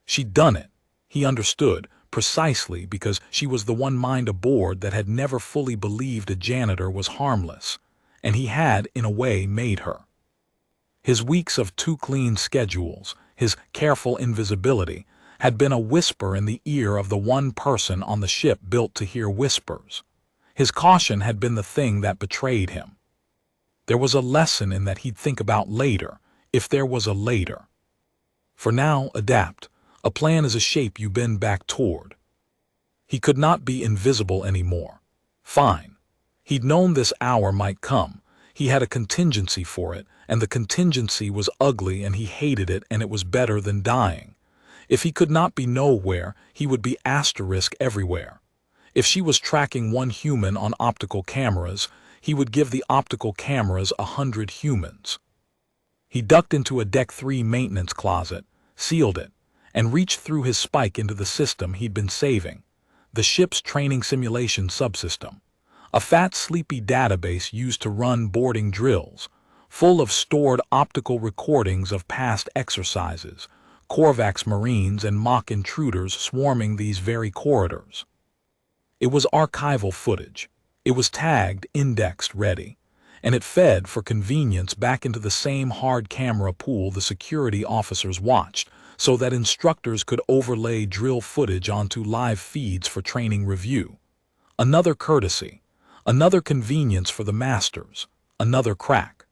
She'd done it, he understood, precisely because she was the one mind aboard that had never fully believed a janitor was harmless, and he had, in a way, made her. His weeks of 2 clean schedules, his careful invisibility, had been a whisper in the ear of the one person on the ship built to hear whispers. His caution had been the thing that betrayed him. There was a lesson in that he'd think about later, if there was a later. For now, adapt. A plan is a shape you bend back toward. He could not be invisible anymore. Fine. He'd known this hour might come. He had a contingency for it, and the contingency was ugly and he hated it, and it was better than dying. If he could not be nowhere, he would be asterisk everywhere. If she was tracking 1 human on optical cameras, he would give the optical cameras 100 humans. He ducked into a Deck 3 maintenance closet, sealed it, and reached through his spike into the system he'd been saving, the ship's training simulation subsystem, a fat, sleepy database used to run boarding drills, full of stored optical recordings of past exercises, Korvax Marines and mock intruders swarming these very corridors. It was archival footage. It was tagged, indexed, ready, and it fed for convenience back into the same hard camera pool the security officers watched, so that instructors could overlay drill footage onto live feeds for training review. Another courtesy, another convenience for the masters, another crack.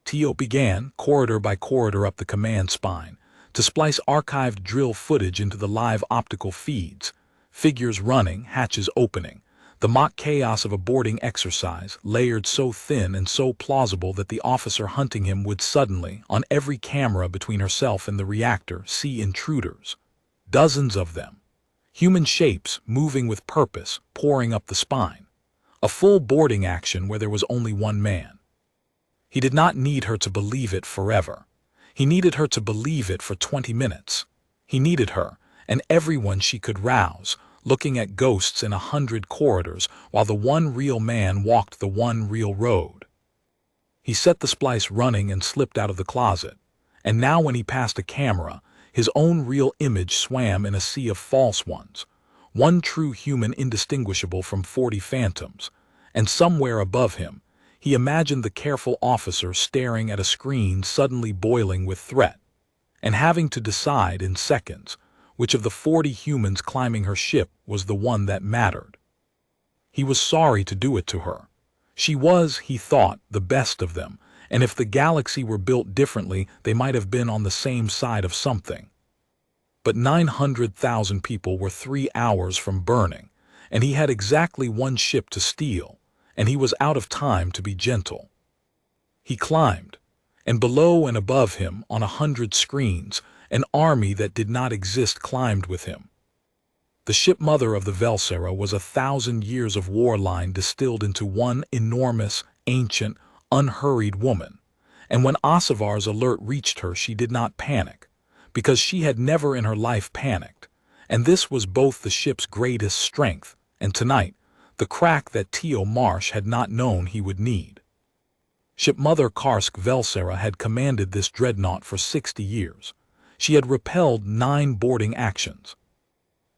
Teo began, corridor by corridor up the command spine, to splice archived drill footage into the live optical feeds, figures running, hatches opening, the mock chaos of a boarding exercise, layered so thin and so plausible that the officer hunting him would suddenly, on every camera between herself and the reactor, see intruders. Dozens of them. Human shapes, moving with purpose, pouring up the spine. A full boarding action where there was only one man. He did not need her to believe it forever. He needed her to believe it for 20 minutes. He needed her, and everyone she could rouse, looking at ghosts in 100 corridors while the one real man walked the one real road. He set the splice running and slipped out of the closet, and now when he passed a camera, his own real image swam in a sea of false ones, one true human indistinguishable from 40 phantoms, and somewhere above him, he imagined the careful officer staring at a screen suddenly boiling with threat, and having to decide in seconds which of the 40 humans climbing her ship was the one that mattered. He was sorry to do it to her. She was, he thought, the best of them, and if the galaxy were built differently, they might have been on the same side of something. But 900,000 people were 3 hours from burning, and he had exactly one ship to steal, and he was out of time to be gentle. He climbed, and below and above him, on 100 screens, an army that did not exist climbed with him. The ship mother of the Velsera was 1,000 years of war line distilled into one enormous, ancient, unhurried woman, and when Ossivar's alert reached her she did not panic, because she had never in her life panicked, and this was both the ship's greatest strength, and tonight, the crack that Teo Marsh had not known he would need. Shipmother Karsk Velsera had commanded this dreadnought for 60 years. She had repelled 9 boarding actions.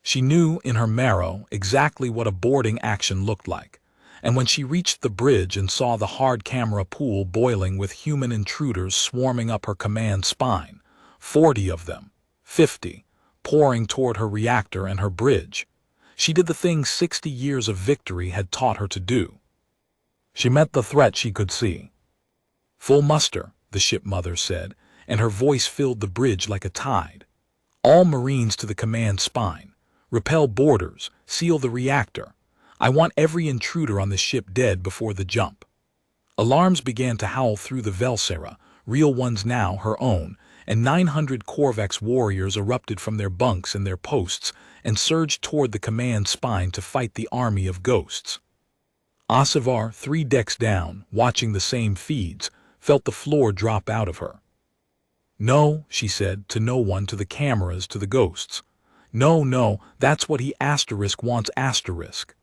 She knew in her marrow exactly what a boarding action looked like, and when she reached the bridge and saw the hard camera pool boiling with human intruders swarming up her command spine, 40 of them, 50, pouring toward her reactor and her bridge, she did the thing 60 years of victory had taught her to do. She met the threat she could see. "Full muster," the ship mother said, and her voice filled the bridge like a tide. "All Marines to the command spine. Repel boarders. Seal the reactor. I want every intruder on the ship dead before the jump." Alarms began to howl through the Velsera, real ones now, her own, and 900 Korvax warriors erupted from their bunks and their posts and surged toward the command spine to fight the army of ghosts. Ossivar, 3 decks down, watching the same feeds, felt the floor drop out of her. "No," she said, to no one, to the cameras, to the ghosts. "No, that's what he wants asterisk."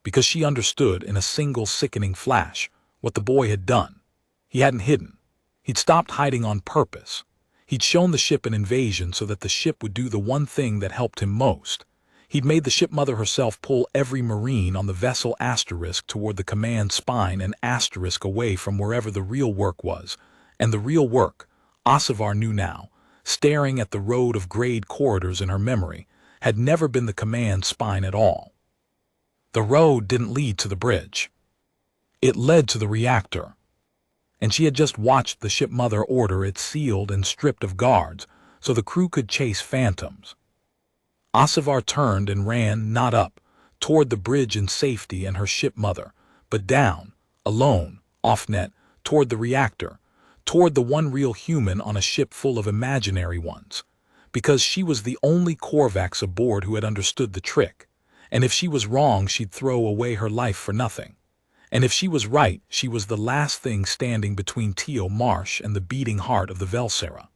Because she understood in a single sickening flash what the boy had done. He hadn't hidden. He'd stopped hiding on purpose. He'd shown the ship an invasion so that the ship would do the one thing that helped him most. He'd made the shipmother herself pull every Marine on the vessel asterisk toward the command spine and asterisk away from wherever the real work was, and the real work, Ossivar knew now, staring at the road of grayed corridors in her memory, had never been the command spine at all. The road didn't lead to the bridge. It led to the reactor. And she had just watched the shipmother order it sealed and stripped of guards so the crew could chase phantoms. Ossivar turned and ran, not up, toward the bridge in safety and her shipmother, but down, alone, off-net, toward the reactor, toward the one real human on a ship full of imaginary ones, because she was the only Korvax aboard who had understood the trick, and if she was wrong she'd throw away her life for nothing, and if she was right she was the last thing standing between Teo Marsh and the beating heart of the Velsera.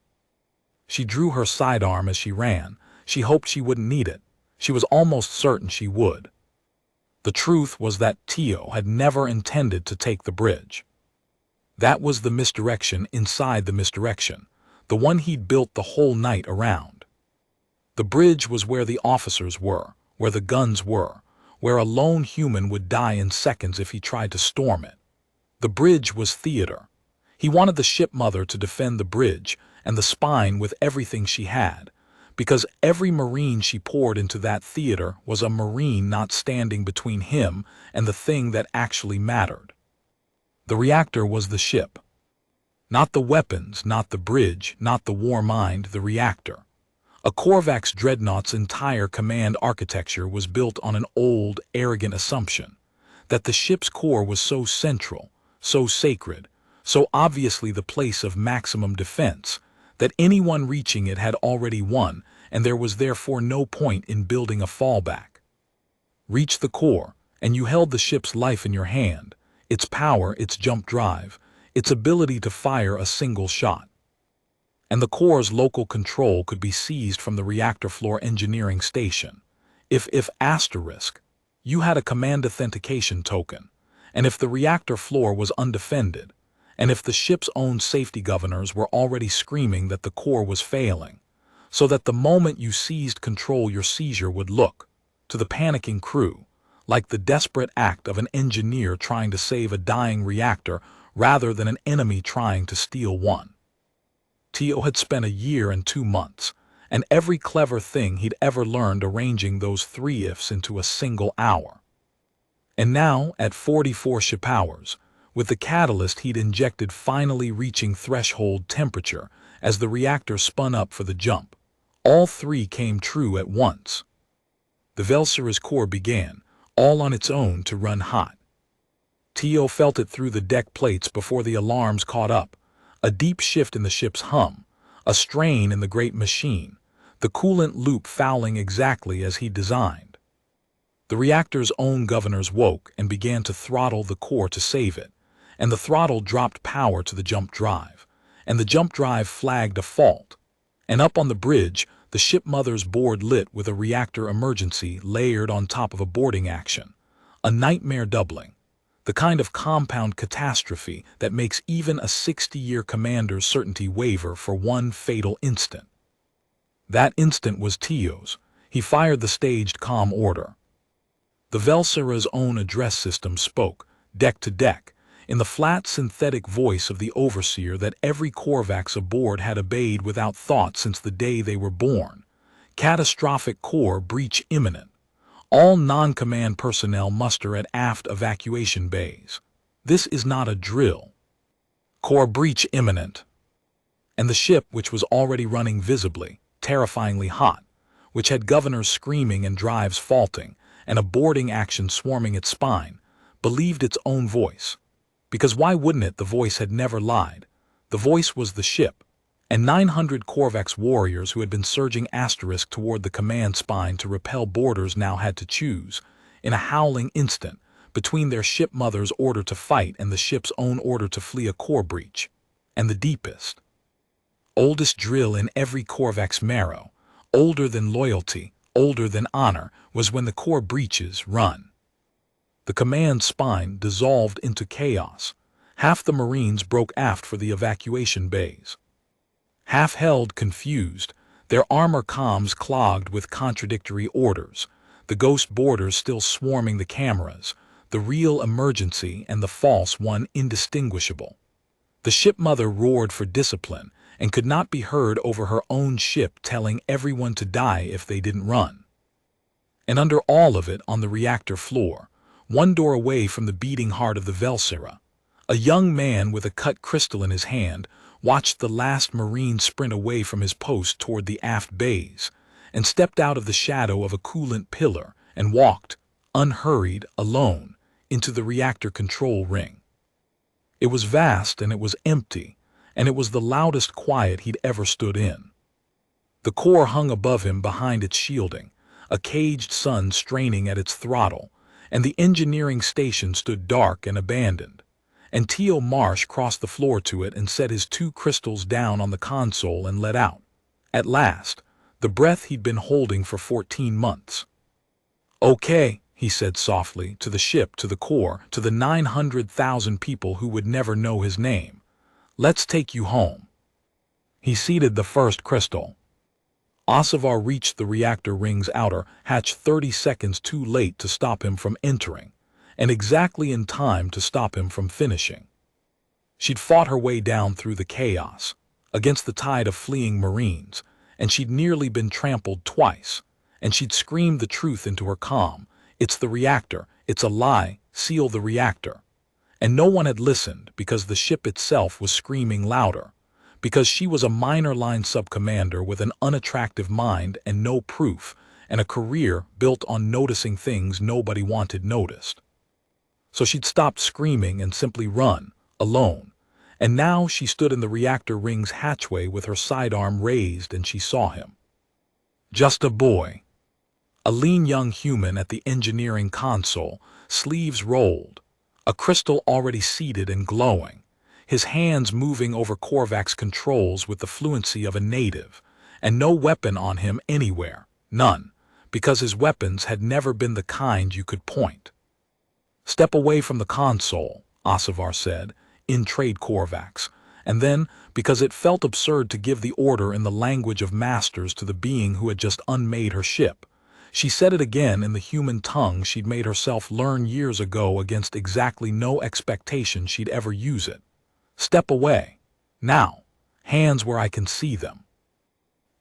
She drew her sidearm as she ran. She hoped she wouldn't need it. She was almost certain she would. The truth was that Teo had never intended to take the bridge. That was the misdirection inside the misdirection, the one he'd built the whole night around. The bridge was where the officers were, where the guns were, where a lone human would die in seconds if he tried to storm it. The bridge was theater. He wanted the ship mother to defend the bridge and the spine with everything she had, because every Marine she poured into that theater was a Marine not standing between him and the thing that actually mattered. The reactor was the ship. Not the weapons, not the bridge, not the war mind, the reactor. A Korvax dreadnought's entire command architecture was built on an old, arrogant assumption that the ship's core was so central, so sacred, so obviously the place of maximum defense, that anyone reaching it had already won, and there was therefore no point in building a fallback. Reach the core, and you held the ship's life in your hand, its power, its jump drive, its ability to fire a single shot. And the core's local control could be seized from the reactor floor engineering station. If asterisk, you had a command authentication token, and if the reactor floor was undefended, and if the ship's own safety governors were already screaming that the core was failing, so that the moment you seized control your seizure would look, to the panicking crew, like the desperate act of an engineer trying to save a dying reactor rather than an enemy trying to steal one. Teo had spent a year and 2 months, and every clever thing he'd ever learned arranging those 3 ifs into a single hour. And now, at 44 ship hours, with the catalyst he'd injected finally reaching threshold temperature as the reactor spun up for the jump, all 3 came true at once. The Velsera's core began, all on its own, to run hot. Teo felt it through the deck plates before the alarms caught up, a deep shift in the ship's hum, a strain in the great machine, the coolant loop fouling exactly as he'd designed. The reactor's own governors woke and began to throttle the core to save it, and the throttle dropped power to the jump drive, and the jump drive flagged a fault, and up on the bridge, the ship mother's board lit with a reactor emergency layered on top of a boarding action, a nightmare doubling, the kind of compound catastrophe that makes even a 60-year commander's certainty waver for one fatal instant. That instant was Teo's. He fired the staged comm order. The Velsera's own address system spoke, deck to deck, in the flat synthetic voice of the overseer that every Korvax aboard had obeyed without thought since the day they were born. Catastrophic core breach imminent. All non-command personnel muster at aft evacuation bays. This is not a drill. Core breach imminent. And the ship, which was already running visibly, terrifyingly hot, which had governors screaming and drives faulting, and a boarding action swarming its spine, believed its own voice. Because why wouldn't it? The voice had never lied. The voice was the ship, and 900 Korvax warriors who had been surging asterisk toward the command spine to repel boarders now had to choose, in a howling instant, between their ship mother's order to fight and the ship's own order to flee a core breach. And the deepest, oldest drill in every Korvax marrow, older than loyalty, older than honor, was when the core breaches run. The command spine dissolved into chaos. Half the Marines broke aft for the evacuation bays. Half held confused, their armor comms clogged with contradictory orders, the ghost boarders still swarming the cameras, the real emergency and the false one indistinguishable. The ship mother roared for discipline and could not be heard over her own ship telling everyone to die if they didn't run. And under all of it, on the reactor floor, one door away from the beating heart of the Velsera, a young man with a cut crystal in his hand watched the last Marine sprint away from his post toward the aft bays, and stepped out of the shadow of a coolant pillar and walked, unhurried, alone, into the reactor control ring. It was vast and it was empty, and it was the loudest quiet he'd ever stood in. The core hung above him behind its shielding, a caged sun straining at its throttle, and the engineering station stood dark and abandoned. And Teo Marsh crossed the floor to it and set his 2 crystals down on the console and let out, At last, the breath he'd been holding for 14 months. "Okay," he said softly, to the ship, to the core, to the 900,000 people who would never know his name. "Let's take you home." He seeded the first crystal. Ossivar reached the reactor ring's outer hatch 30 seconds too late to stop him from entering, and exactly in time to stop him from finishing. She'd fought her way down through the chaos, against the tide of fleeing Marines, and she'd nearly been trampled twice, and she'd screamed the truth into her comm. "It's the reactor, it's a lie, seal the reactor." And no one had listened because the ship itself was screaming louder, because she was a minor line sub-commander with an unattractive mind and no proof, and a career built on noticing things nobody wanted noticed. So she'd stopped screaming and simply run, alone. And now she stood in the reactor ring's hatchway with her sidearm raised, and she saw him. Just a boy. A lean young human at the engineering console, sleeves rolled, a crystal already seated and glowing, his hands moving over Korvax controls with the fluency of a native, and no weapon on him anywhere, none, because his weapons had never been the kind you could point. "Step away from the console," Ossivar said, in trade Korvax, and then, because it felt absurd to give the order in the language of masters to the being who had just unmade her ship, she said it again in the human tongue she'd made herself learn years ago against exactly no expectation she'd ever use it. "Step away. Now. Hands where I can see them."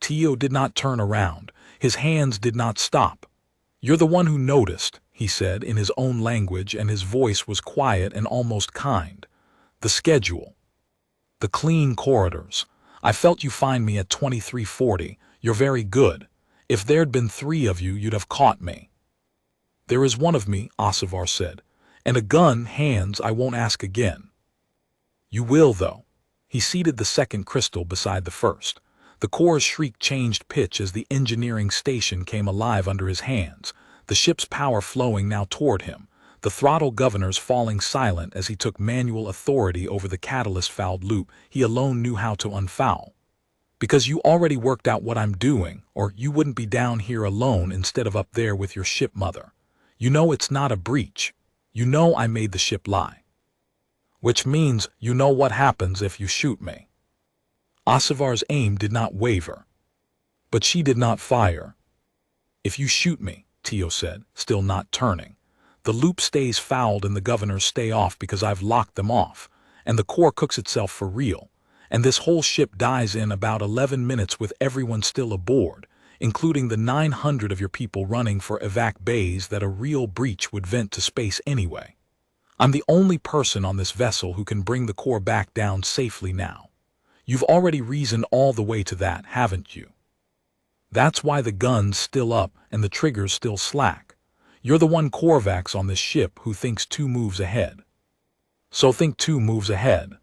Teo did not turn around. His hands did not stop. "You're the one who noticed," he said in his own language, and his voice was quiet and almost kind. "The schedule. The clean corridors. I felt you find me at 2340. You're very good. If there'd been 3 of you, you'd have caught me." "There is 1 of me," Ossivar said, "and a gun, hands I won't ask again." "You will, though." He seated the second crystal beside the first. The core's shriek changed pitch as the engineering station came alive under his hands, the ship's power flowing now toward him, the throttle governors falling silent as he took manual authority over the catalyst-fouled loop he alone knew how to unfoul. "Because you already worked out what I'm doing, or you wouldn't be down here alone instead of up there with your ship mother. You know it's not a breach. You know I made the ship lie. Which means you know what happens if you shoot me." Ossivar's aim did not waver. But she did not fire. "If you shoot me," Teo said, still not turning, "the loop stays fouled and the governors stay off because I've locked them off, and the core cooks itself for real, and this whole ship dies in about 11 minutes with everyone still aboard, including the 900 of your people running for evac bays that a real breach would vent to space anyway. I'm the only person on this vessel who can bring the core back down safely now. You've already reasoned all the way to that, haven't you? That's why the gun's still up and the trigger's still slack. You're the one Korvax on this ship who thinks 2 moves ahead. So think 2 moves ahead."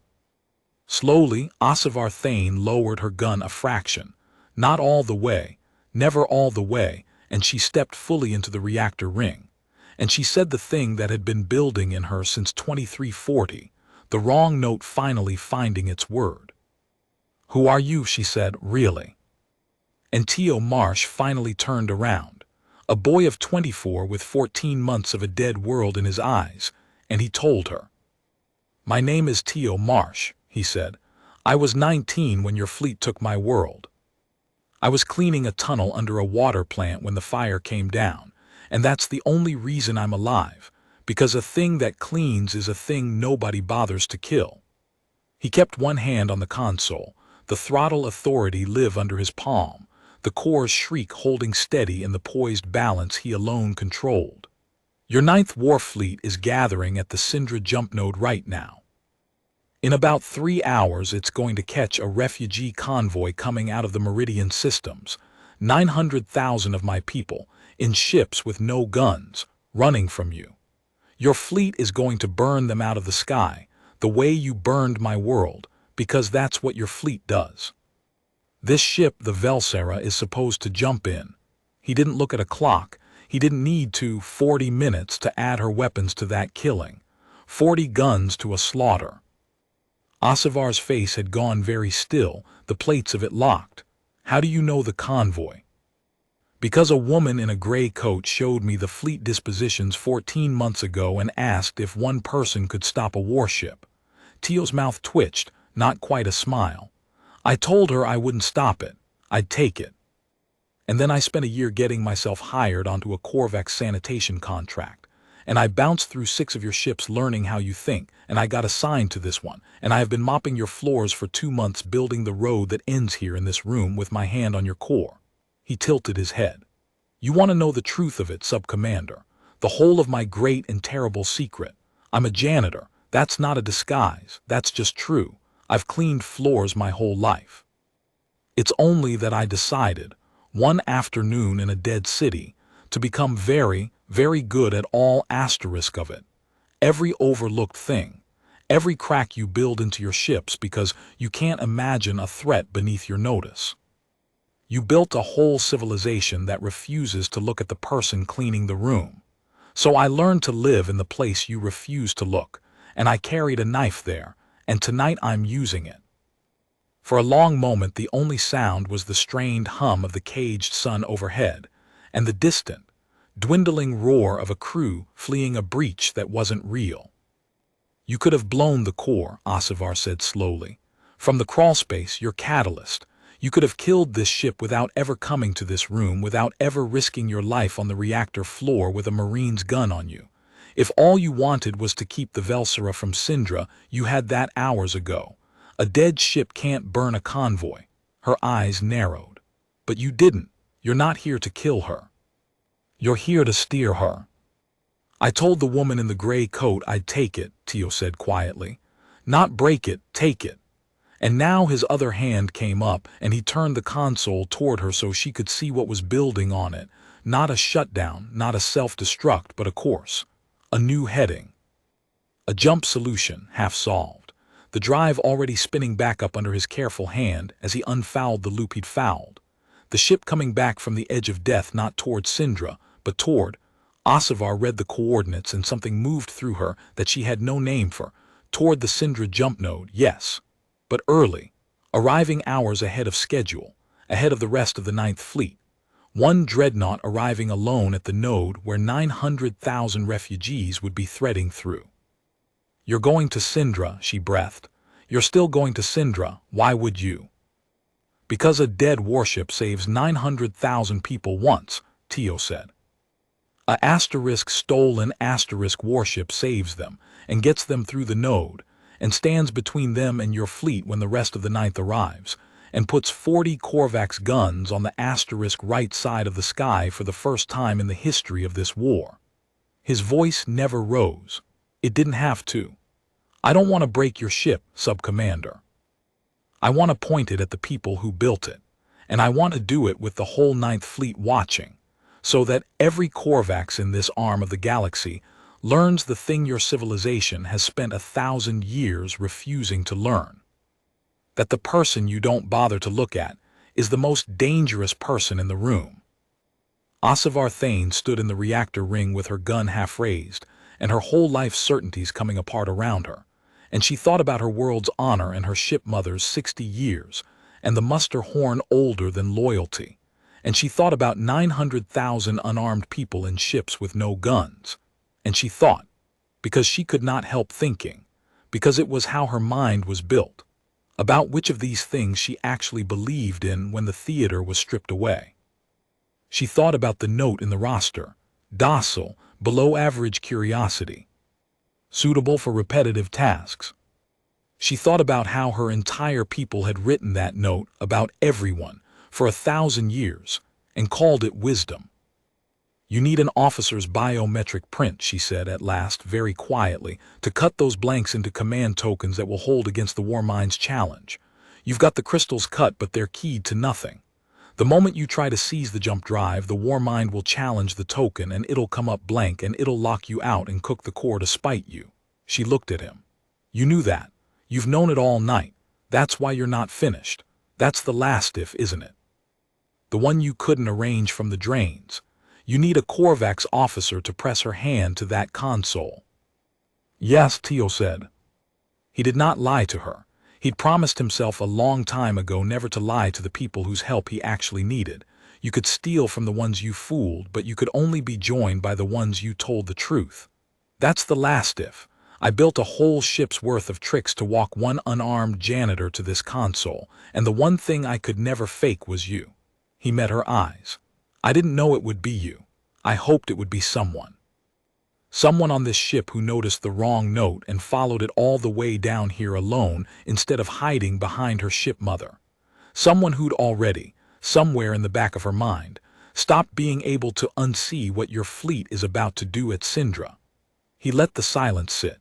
Slowly, Ossivar Thane lowered her gun a fraction, not all the way, never all the way, and she stepped fully into the reactor ring. And she said the thing that had been building in her since 2340, the wrong note finally finding its word. "Who are you?" she said, "really?" And Teo Marsh finally turned around, a boy of 24 with 14 months of a dead world in his eyes, and he told her. "My name is Teo Marsh," he said. "I was 19 when your fleet took my world. I was cleaning a tunnel under a water plant when the fire came down, and that's the only reason I'm alive, because a thing that cleans is a thing nobody bothers to kill." He kept one hand on the console, the throttle authority live under his palm, the core's shriek holding steady in the poised balance he alone controlled. "Your 9th War Fleet is gathering at the Syndra jump node right now. In about 3 hours it's going to catch a refugee convoy coming out of the Meridian systems, 900,000 of my people, in ships with no guns, running from you. Your fleet is going to burn them out of the sky, the way you burned my world, because that's what your fleet does. This ship, the Velsera, is supposed to jump in." He didn't look at a clock. He didn't need 40 minutes to add her weapons to that killing. 40 guns to a slaughter. Ossivar's face had gone very still, the plates of it locked, How do you know the convoy? Because a woman in a gray coat showed me the fleet dispositions 14 months ago and asked if one person could stop a warship. Teo's mouth twitched, not quite a smile. I told her I wouldn't stop it. I'd take it. And then I spent a year getting myself hired onto a Korvax sanitation contract. And I bounced through 6 of your ships learning how you think, and I got assigned to this one. And I have been mopping your floors for 2 months building the road that ends here in this room with my hand on your core. He tilted his head. You want to know the truth of it, Sub-Commander. The whole of my great and terrible secret. I'm a janitor. That's not a disguise. That's just true. I've cleaned floors my whole life. It's only that I decided, one afternoon in a dead city, to become very, very good at all asterisk of it. Every overlooked thing. Every crack you build into your ships because you can't imagine a threat beneath your notice. You built a whole civilization that refuses to look at the person cleaning the room. So I learned to live in the place you refuse to look, and I carried a knife there, and tonight I'm using it. For a long moment the only sound was the strained hum of the caged sun overhead, and the distant, dwindling roar of a crew fleeing a breach that wasn't real. You could have blown the core, Ossivar said slowly. From the crawlspace, your catalyst. You could have killed this ship without ever coming to this room, without ever risking your life on the reactor floor with a Marine's gun on you. If all you wanted was to keep the Velsera from Syndra, you had that hours ago. A dead ship can't burn a convoy. Her eyes narrowed. But you didn't. You're not here to kill her. You're here to steer her. I told the woman in the gray coat I'd take it, Teo said quietly. Not break it, take it. And now his other hand came up and he turned the console toward her so she could see what was building on it. Not a shutdown, not a self-destruct, but a course. A new heading. A jump solution, half solved. The drive already spinning back up under his careful hand as he unfouled the loop he'd fouled. The ship coming back from the edge of death, not toward Syndra, but toward. Ossivar read the coordinates and something moved through her that she had no name for. Toward the Syndra jump node, yes. But early, arriving hours ahead of schedule, ahead of the rest of the Ninth Fleet. One dreadnought arriving alone at the node where 900,000 refugees would be threading through. You're going to Syndra, she breathed. You're still going to Syndra, why would you? Because a dead warship saves 900,000 people once, Teo said. A stolen warship saves them and gets them through the node, and stands between them and your fleet when the rest of the Ninth arrives, and puts 40 Korvax guns on the right side of the sky for the first time in the history of this war. His voice never rose. It didn't have to. I don't want to break your ship, Sub-Commander. I want to point it at the people who built it, and I want to do it with the whole Ninth Fleet watching, so that every Korvax in this arm of the galaxy learns the thing your civilization has spent 1,000 years refusing to learn. That the person you don't bother to look at is the most dangerous person in the room. Ossivar Thane stood in the reactor ring with her gun half raised, and her whole life's certainties coming apart around her, and she thought about her world's honor and her ship mother's 60 years, and the muster horn older than loyalty, and she thought about 900,000 unarmed people in ships with no guns. And she thought, because she could not help thinking, because it was how her mind was built, about which of these things she actually believed in when the theater was stripped away. She thought about the note in the roster, docile, below average curiosity, suitable for repetitive tasks. She thought about how her entire people had written that note about everyone for 1,000 years and called it wisdom. You need an officer's biometric print, she said at last, very quietly, to cut those blanks into command tokens that will hold against the Warmind's challenge. You've got the crystals cut, but they're keyed to nothing. The moment you try to seize the jump drive, the Warmind will challenge the token and it'll come up blank and it'll lock you out and cook the core to spite you. She looked at him. You knew that. You've known it all night. That's why you're not finished. That's the last if, isn't it? The one you couldn't arrange from the drains. You need a Korvax officer to press her hand to that console. Yes, Teo said. He did not lie to her. He'd promised himself a long time ago never to lie to the people whose help he actually needed. You could steal from the ones you fooled, but you could only be joined by the ones you told the truth. That's the last if. I built a whole ship's worth of tricks to walk one unarmed janitor to this console, and the one thing I could never fake was you. He met her eyes. I didn't know it would be you. I hoped it would be someone. Someone on this ship who noticed the wrong note and followed it all the way down here alone instead of hiding behind her ship mother. Someone who'd already, somewhere in the back of her mind, stopped being able to unsee what your fleet is about to do at Syndra. He let the silence sit.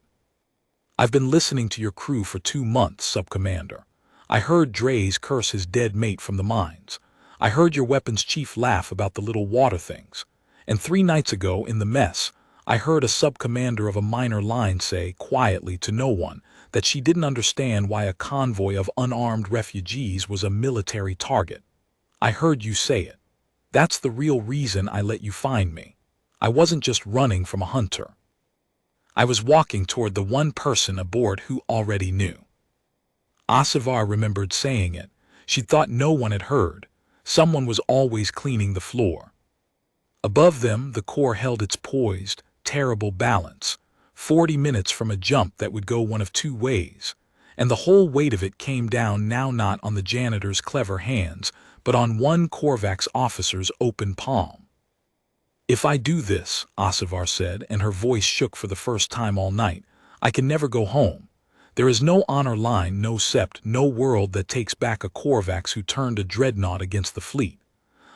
I've been listening to your crew for 2 months, Sub-Commander. I heard Dre's curse his dead mate from the mines. I heard your weapons chief laugh about the little water things. And 3 nights ago in the mess, I heard a sub-commander of a minor line say, quietly to no one, that she didn't understand why a convoy of unarmed refugees was a military target. I heard you say it. That's the real reason I let you find me. I wasn't just running from a hunter. I was walking toward the one person aboard who already knew. Asivar remembered saying it. She thought no one had heard. Someone was always cleaning the floor. Above them, the core held its poised, terrible balance, 40 minutes from a jump that would go one of 2 ways, and the whole weight of it came down now not on the janitor's clever hands, but on one Korvax officer's open palm. If I do this, Asivar said, and her voice shook for the first time all night, I can never go home. There is no honor line, no sept, no world that takes back a Korvax who turned a dreadnought against the fleet.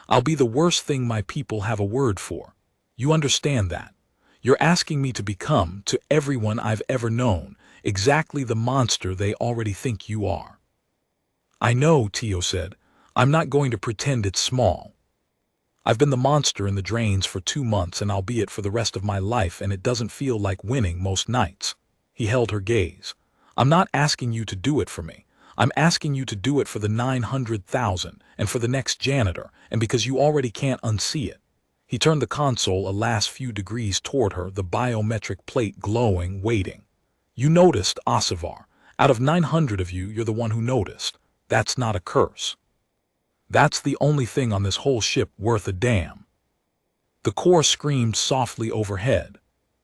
I'll be the worst thing my people have a word for. You understand that? You're asking me to become, to everyone I've ever known, exactly the monster they already think you are. I know, Teo said. I'm not going to pretend it's small. I've been the monster in the drains for 2 months and I'll be it for the rest of my life, and it doesn't feel like winning most nights. He held her gaze. I'm not asking you to do it for me. I'm asking you to do it for the 900,000 and for the next janitor, and because you already can't unsee it. He turned the console a last few degrees toward her, the biometric plate glowing, waiting. You noticed, Asivar. Out of 900 of you, you're the one who noticed. That's not a curse. That's the only thing on this whole ship worth a damn. The core screamed softly overhead.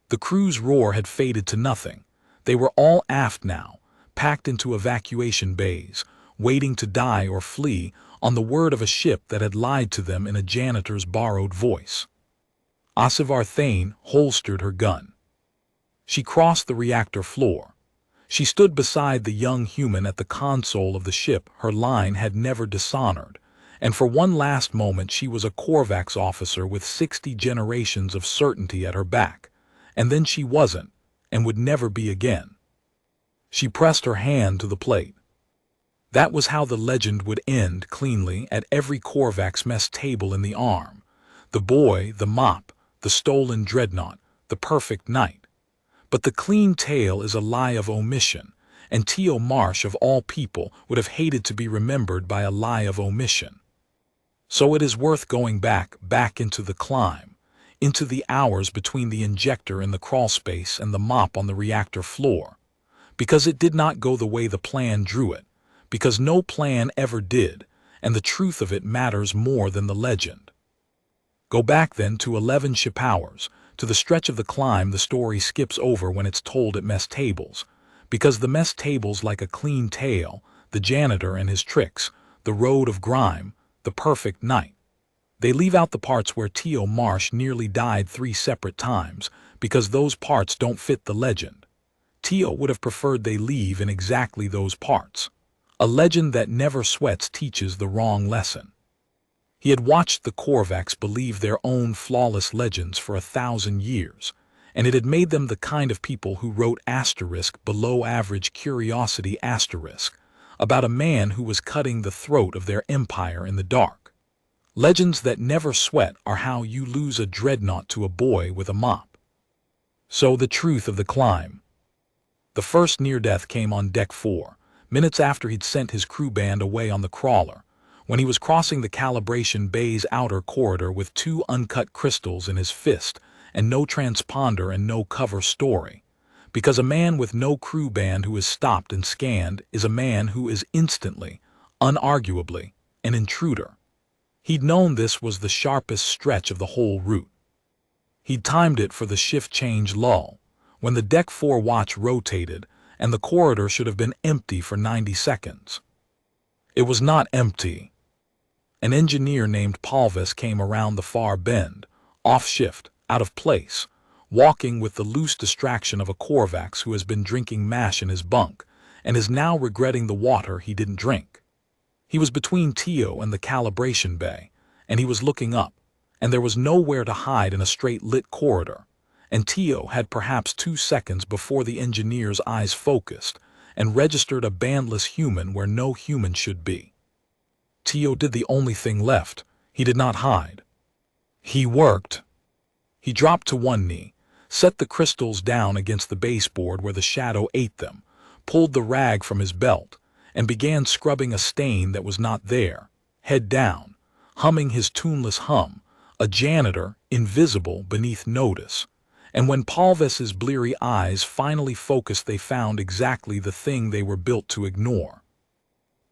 The crew's roar had faded to nothing. They were all aft now, packed into evacuation bays, waiting to die or flee on the word of a ship that had lied to them in a janitor's borrowed voice. Asivar Thane holstered her gun. She crossed the reactor floor. She stood beside the young human at the console of the ship her line had never dishonored, and for one last moment she was a Korvax officer with 60 generations of certainty at her back, and then she wasn't, and would never be again. She pressed her hand to the plate. That was how the legend would end cleanly at every Korvax mess table in the arm. The boy, the mop, the stolen dreadnought, the perfect night. But the clean tale is a lie of omission, and Teo Marsh of all people would have hated to be remembered by a lie of omission. So it is worth going back into the climb, into the hours between the injector in the crawlspace and the mop on the reactor floor. Because it did not go the way the plan drew it, because no plan ever did, and the truth of it matters more than the legend. Go back then to 11 ship hours, to the stretch of the climb the story skips over when it's told at mess tables, because the mess tables like a clean tale, the janitor and his tricks, the road of grime, the perfect night. They leave out the parts where Teo Marsh nearly died 3 separate times, because those parts don't fit the legend. Teo would have preferred they leave in exactly those parts. A legend that never sweats teaches the wrong lesson. He had watched the Korvax believe their own flawless legends for 1,000 years, and it had made them the kind of people who wrote below average curiosity about a man who was cutting the throat of their empire in the dark. Legends that never sweat are how you lose a dreadnought to a boy with a mop. So the truth of the climb. The first near-death came on Deck 4, minutes after he'd sent his crew band away on the crawler, when he was crossing the calibration bay's outer corridor with 2 uncut crystals in his fist and no transponder and no cover story. because a man with no crew band who is stopped and scanned is a man who is instantly, unarguably, an intruder. He'd known this was the sharpest stretch of the whole route. He'd timed it for the shift change lull, when the Deck 4 watch rotated and the corridor should have been empty for 90 seconds. It was not empty. An engineer named Palvis came around the far bend, off shift, out of place, walking with the loose distraction of a Korvax who has been drinking mash in his bunk and is now regretting the water he didn't drink. He was between Teo and the calibration bay, and he was looking up, and there was nowhere to hide in a straight-lit corridor, and Teo had perhaps 2 seconds before the engineer's eyes focused and registered a bandless human where no human should be. Teo did the only thing left. He did not hide. He worked. He dropped to one knee, set the crystals down against the baseboard where the shadow ate them, pulled the rag from his belt, and began scrubbing a stain that was not there, head down, humming his tuneless hum, a janitor invisible beneath notice. And when Palvis's bleary eyes finally focused, they found exactly the thing they were built to ignore.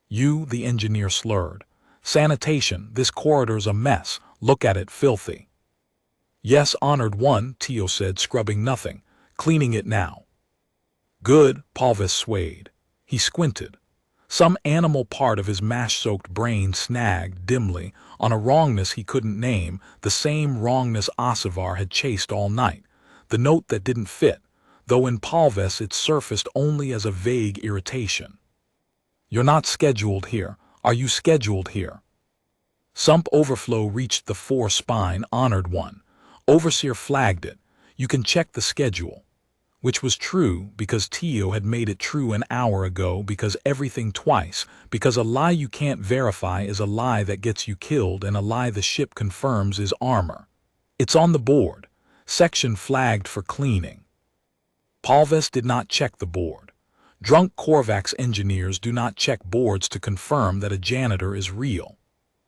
"You," the engineer slurred. "Sanitation, this corridor's a mess. Look at it, filthy." "Yes, honored one," Teo said, scrubbing nothing. "Cleaning it now." "Good," Palvis swayed. He squinted. Some animal part of his mash-soaked brain snagged dimly on a wrongness he couldn't name, the same wrongness Ossivar had chased all night, the note that didn't fit, though in Palvis it surfaced only as a vague irritation. "You're not scheduled here. Are you scheduled here?" Sump overflow reached the 4 spine, honored one. Overseer flagged it. "You can check the schedule." Which was true because Teo had made it true an hour ago, because everything twice, because a lie you can't verify is a lie that gets you killed, and a lie the ship confirms is armor. "It's on the board. Section flagged for cleaning." Palvis did not check the board. Drunk Korvax engineers do not check boards to confirm that a janitor is real.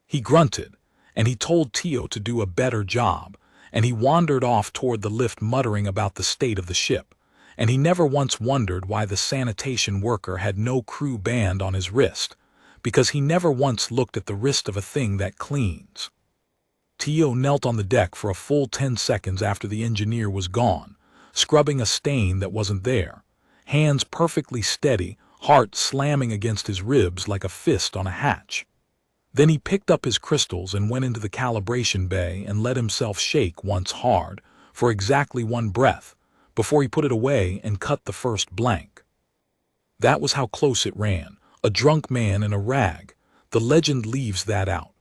He grunted, and he told Teo to do a better job, and he wandered off toward the lift muttering about the state of the ship, and he never once wondered why the sanitation worker had no crew band on his wrist, because he never once looked at the wrist of a thing that cleans. Teo knelt on the deck for a full 10 seconds after the engineer was gone, scrubbing a stain that wasn't there, hands perfectly steady, heart slamming against his ribs like a fist on a hatch. Then he picked up his crystals and went into the calibration bay and let himself shake once hard, for exactly 1 breath, before he put it away and cut the first blank. That was how close it ran, a drunk man in a rag. The legend leaves that out.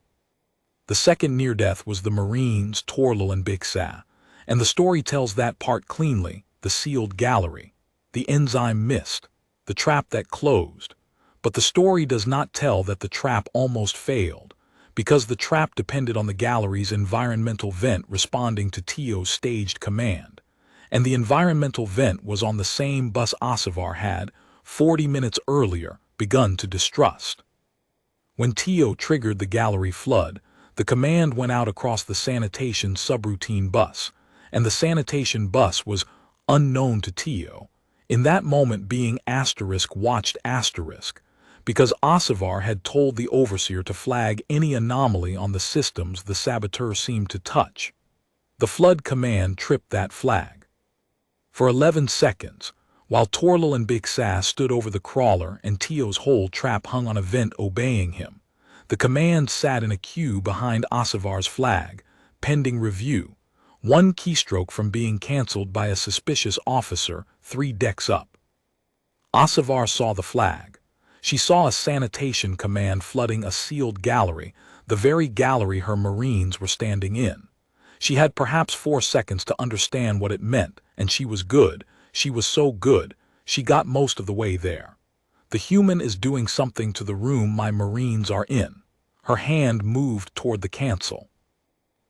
The second near-death was the Marines, Torlil and Bixah, and the story tells that part cleanly: the sealed gallery, the enzyme missed, the trap that closed. But the story does not tell that the trap almost failed, because the trap depended on the gallery's environmental vent responding to Teo's staged command, and the environmental vent was on the same bus Ossivar had, 40 minutes earlier, begun to distrust. When Teo triggered the gallery flood, the command went out across the sanitation subroutine bus, and the sanitation bus was unknown to Teo, in that moment being asterisk watched asterisk, because Ossivar had told the overseer to flag any anomaly on the systems the saboteur seemed to touch. The flood command tripped that flag. For 11 seconds, while Torlil and Bixah stood over the crawler and Teo's whole trap hung on a vent obeying him, the command sat in a queue behind Ossivar's flag, pending review, 1 keystroke from being cancelled by a suspicious officer 3 decks up. Ossivar saw the flag. She saw a sanitation command flooding a sealed gallery, the very gallery her Marines were standing in. She had perhaps 4 seconds to understand what it meant, and she was good. She was so good, she got most of the way there. "The human is doing something to the room my Marines are in." Her hand moved toward the cancel.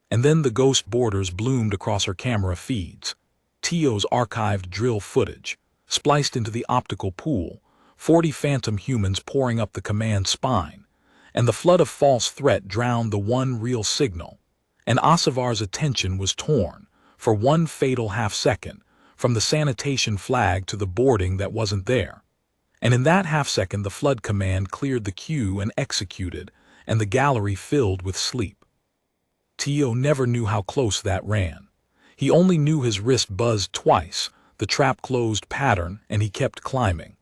And then the ghost borders bloomed across her camera feeds. Teo's archived drill footage, spliced into the optical pool, 40 phantom humans pouring up the command spine, and the flood of false threat drowned the one real signal. And Ossivar's attention was torn, for 1 fatal half-second, from the sanitation flag to the boarding that wasn't there. And in that half-second the flood command cleared the queue and executed, and the gallery filled with sleep. Teo never knew how close that ran. He only knew his wrist buzzed twice, the trap closed pattern, and he kept climbing.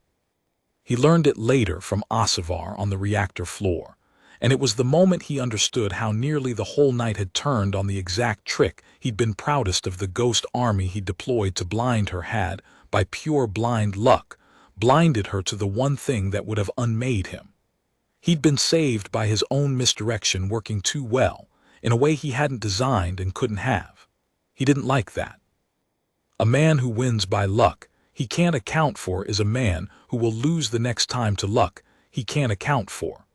He learned it later from Ossivar on the reactor floor, and it was the moment he understood how nearly the whole night had turned on the exact trick he'd been proudest of the ghost army he deployed to blind her had, by pure blind luck, blinded her to the one thing that would have unmade him. He'd been saved by his own misdirection working too well, in a way he hadn't designed and couldn't have. He didn't like that. A man who wins by luck he can't account for is a man who will lose the next time to luck he can't account for.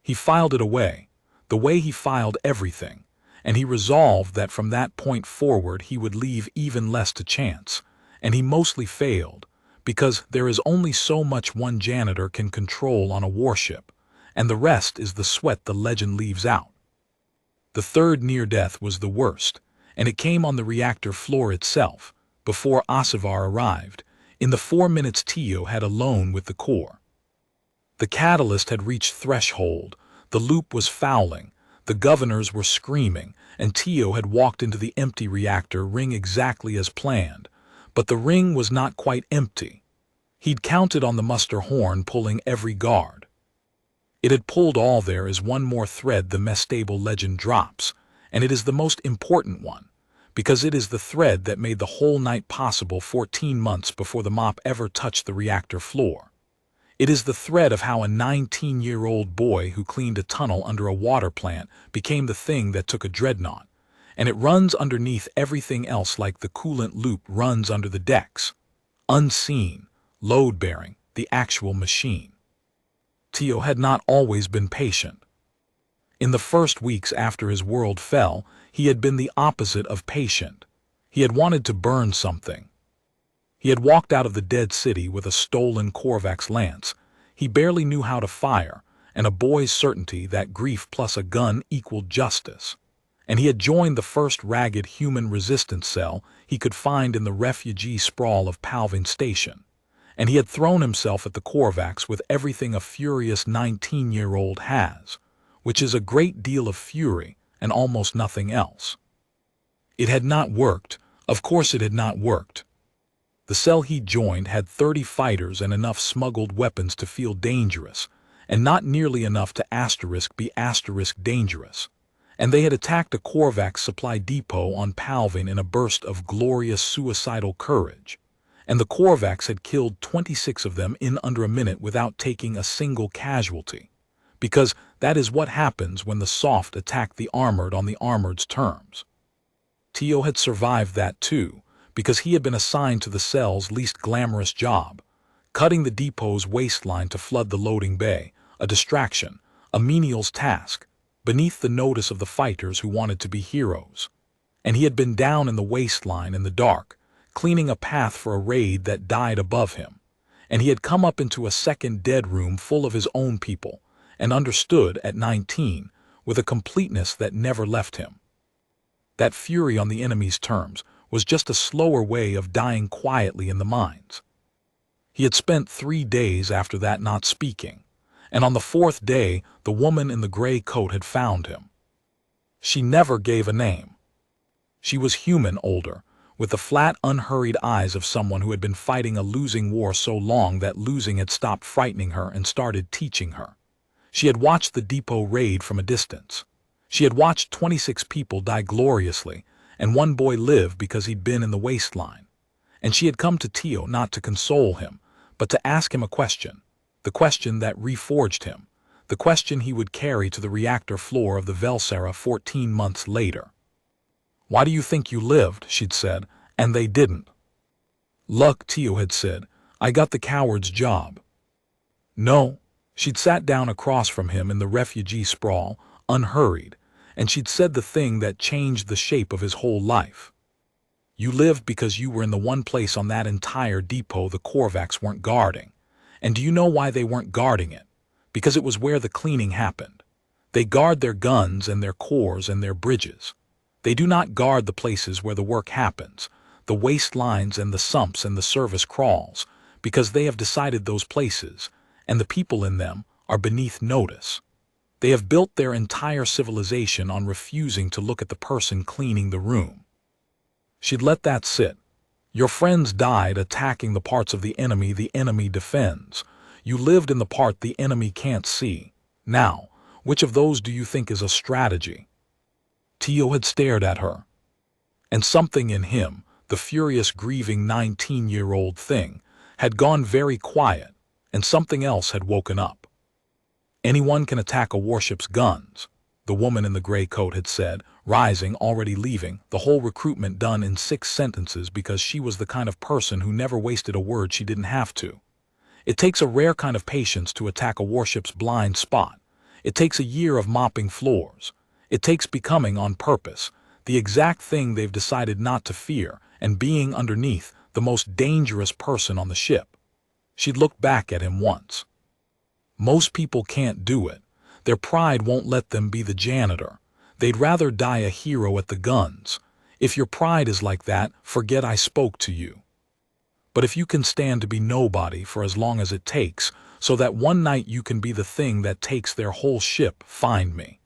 He filed it away, the way he filed everything, and he resolved that from that point forward he would leave even less to chance, and he mostly failed, because there is only so much one janitor can control on a warship, and the rest is the sweat the legend leaves out. The third near-death was the worst, and it came on the reactor floor itself, before Ossivar arrived, in the 4 minutes Teo had alone with the core. The catalyst had reached threshold, the loop was fouling, the governors were screaming, and Teo had walked into the empty reactor ring exactly as planned, but the ring was not quite empty. He'd counted on the muster horn pulling every guard. It had pulled all there as one more thread the Mestable legend drops, and it is the most important one, because it is the thread that made the whole night possible 14 months before the mop ever touched the reactor floor. It is the thread of how a 19-year-old boy who cleaned a tunnel under a water plant became the thing that took a dreadnought, and it runs underneath everything else like the coolant loop runs under the decks. Unseen, load-bearing, the actual machine. Teo had not always been patient. In the first weeks after his world fell, he had been the opposite of patient. He had wanted to burn something. He had walked out of the dead city with a stolen Korvax lance. He barely knew how to fire, and a boy's certainty that grief plus a gun equaled justice. And he had joined the first ragged human resistance cell he could find in the refugee sprawl of Palvin Station. And he had thrown himself at the Korvax with everything a furious 19-year-old has, which is a great deal of fury and almost nothing else. It had not worked. Of course it had not worked. The cell he joined had 30 fighters and enough smuggled weapons to feel dangerous, and not nearly enough to be dangerous. And they had attacked a Korvax supply depot on Palvin in a burst of glorious suicidal courage. And the Korvax had killed 26 of them in under a minute without taking a single casualty. Because that is what happens when the soft attack the armored on the armored's terms. Teo had survived that too, because he had been assigned to the cell's least glamorous job, cutting the depot's waistline to flood the loading bay, a distraction, a menial's task, beneath the notice of the fighters who wanted to be heroes. And he had been down in the waistline in the dark, cleaning a path for a raid that died above him, and he had come up into a second dead room full of his own people, and understood at 19, with a completeness that never left him. That fury on the enemy's terms was just a slower way of dying quietly in the mines. He had spent 3 days after that not speaking, and on the 4th day the woman in the gray coat had found him. She never gave a name. She was human older, with the flat, unhurried eyes of someone who had been fighting a losing war so long that losing had stopped frightening her and started teaching her. She had watched the depot raid from a distance. She had watched 26 people die gloriously, and one boy live because he'd been in the waistline. And she had come to Teo not to console him, but to ask him a question, the question that reforged him, the question he would carry to the reactor floor of the Velsera 14 months later. "Why do you think you lived?" she'd said, "and they didn't?" "Luck," Teo had said. "I got the coward's job." "No." She'd sat down across from him in the refugee sprawl, unhurried, and she'd said the thing that changed the shape of his whole life. "You lived because you were in the one place on that entire depot the Korvax weren't guarding. And do you know why they weren't guarding it? Because it was where the cleaning happened. They guard their guns and their cores and their bridges. They do not guard the places where the work happens, the waistlines and the sumps and the service crawls, because they have decided those places, and the people in them, are beneath notice. They have built their entire civilization on refusing to look at the person cleaning the room. She'd let that sit. Your friends died attacking the parts of the enemy defends. You lived in the part the enemy can't see. Now, which of those do you think is a strategy? Teo had stared at her. And something in him, the furious, grieving 19-year-old thing, had gone very quiet, and something else had woken up. Anyone can attack a warship's guns, the woman in the gray coat had said, rising, already leaving, the whole recruitment done in 6 sentences because she was the kind of person who never wasted a word she didn't have to. It takes a rare kind of patience to attack a warship's blind spot. It takes a year of mopping floors. It takes becoming on purpose the exact thing they've decided not to fear, and being underneath the most dangerous person on the ship. She'd looked back at him once. Most people can't do it. Their pride won't let them be the janitor. They'd rather die a hero at the guns. If your pride is like that, forget I spoke to you. But if you can stand to be nobody for as long as it takes, so that one night you can be the thing that takes their whole ship, find me.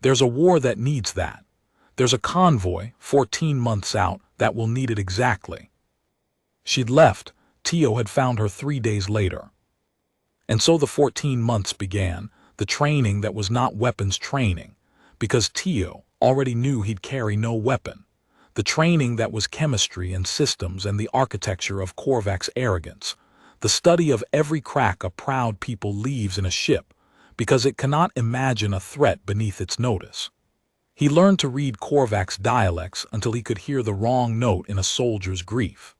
There's a war that needs that. There's a convoy, 14 months out, that will need it exactly. She'd left. Teo had found her 3 days later. And so the 14 months began, the training that was not weapons training, because Teo already knew he'd carry no weapon. The training that was chemistry and systems and the architecture of Korvax arrogance, the study of every crack a proud people leaves in a ship, because it cannot imagine a threat beneath its notice. He learned to read Korvax dialects until he could hear the wrong note in a soldier's grief.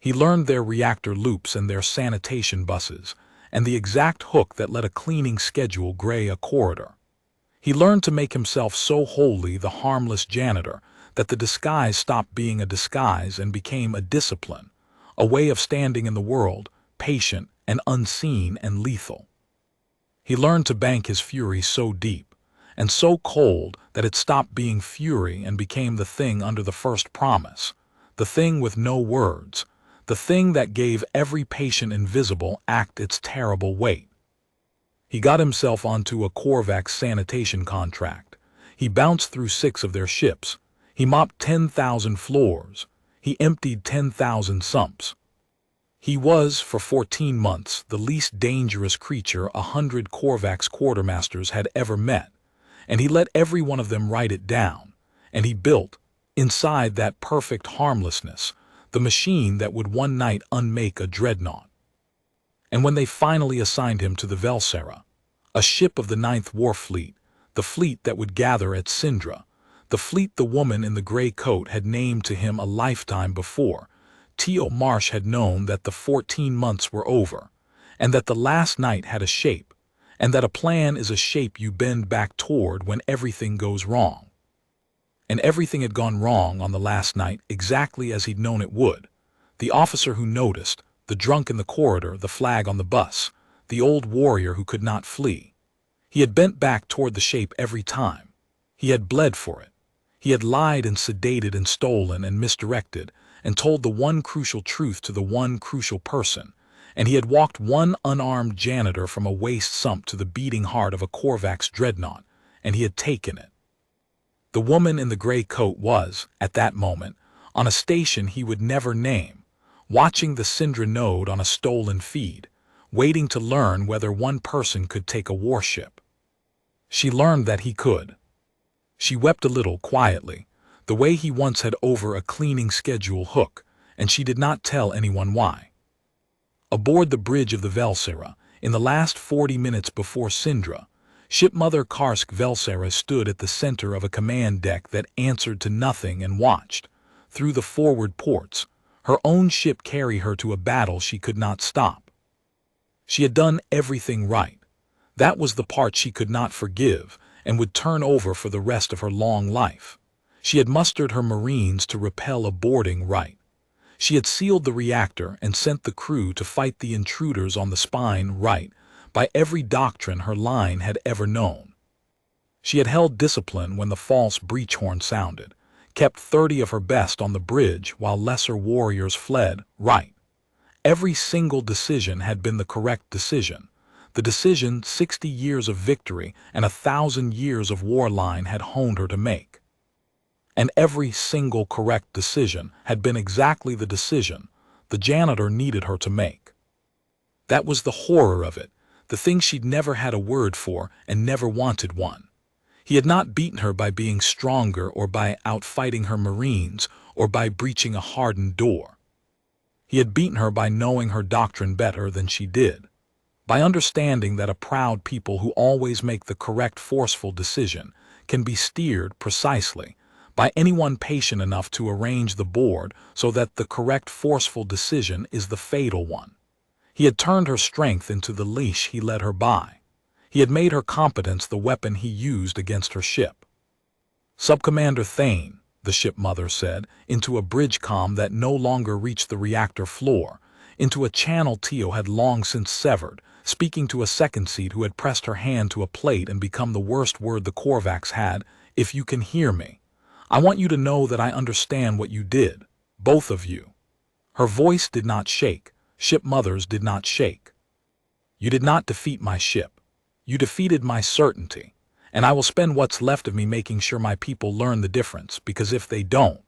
He learned their reactor loops and their sanitation buses, and the exact hook that let a cleaning schedule gray a corridor. He learned to make himself so wholly the harmless janitor that the disguise stopped being a disguise and became a discipline, a way of standing in the world, patient and unseen and lethal. He learned to bank his fury so deep and so cold that it stopped being fury and became the thing under the first promise, the thing with no words, the thing that gave every patient invisible act its terrible weight. He got himself onto a Korvax sanitation contract. He bounced through 6 of their ships. He mopped 10,000 floors. He emptied 10,000 sumps. He was, for 14 months, the least dangerous creature 100 Korvax quartermasters had ever met, and he let every one of them write it down, and he built, inside that perfect harmlessness, the machine that would one night unmake a dreadnought. And when they finally assigned him to the Velsera, a ship of the 9th War Fleet, the fleet that would gather at Sindra, the fleet the woman in the gray coat had named to him a lifetime before, Teo Marsh had known that the 14 months were over, and that the last night had a shape, and that a plan is a shape you bend back toward when everything goes wrong. And everything had gone wrong on the last night exactly as he'd known it would. The officer who noticed, the drunk in the corridor, the flag on the bus, the old warrior who could not flee. He had bent back toward the shape every time. He had bled for it. He had lied and sedated and stolen and misdirected and told the one crucial truth to the one crucial person, and he had walked one unarmed janitor from a waste sump to the beating heart of a Korvax dreadnought, and he had taken it. The woman in the gray coat was, at that moment, on a station he would never name, watching the Sindra node on a stolen feed, waiting to learn whether one person could take a warship. She learned that he could. She wept a little quietly, the way he once had over a cleaning schedule hook, and she did not tell anyone why. Aboard the bridge of the Velsera, in the last 40 minutes before Sindra, Shipmother Karsk Velsera stood at the center of a command deck that answered to nothing and watched, through the forward ports, her own ship carry her to a battle she could not stop. She had done everything right. That was the part she could not forgive and would turn over for the rest of her long life. She had mustered her Marines to repel a boarding right. She had sealed the reactor and sent the crew to fight the intruders on the spine right, by every doctrine her line had ever known. She had held discipline when the false breach horn sounded, kept 30 of her best on the bridge while lesser warriors fled, right. Every single decision had been the correct decision. The decision 60 years of victory and 1,000 years of war line had honed her to make. And every single correct decision had been exactly the decision the janitor needed her to make. That was the horror of it, the thing she'd never had a word for and never wanted one. He had not beaten her by being stronger or by outfighting her Marines or by breaching a hardened door. He had beaten her by knowing her doctrine better than she did, by understanding that a proud people who always make the correct forceful decision can be steered precisely by anyone patient enough to arrange the board so that the correct forceful decision is the fatal one. He had turned her strength into the leash he led her by. He had made her competence the weapon he used against her ship. Subcommander Thane, the ship mother said, into a bridge comm that no longer reached the reactor floor, into a channel Teo had long since severed, speaking to a second seat who had pressed her hand to a plate and become the worst word the Korvax had, "If you can hear me, I want you to know that I understand what you did, both of you." Her voice did not shake. Ship mother's did not shake. "You did not defeat my ship. You defeated my certainty, and I will spend what's left of me making sure my people learn the difference, because if they don't—"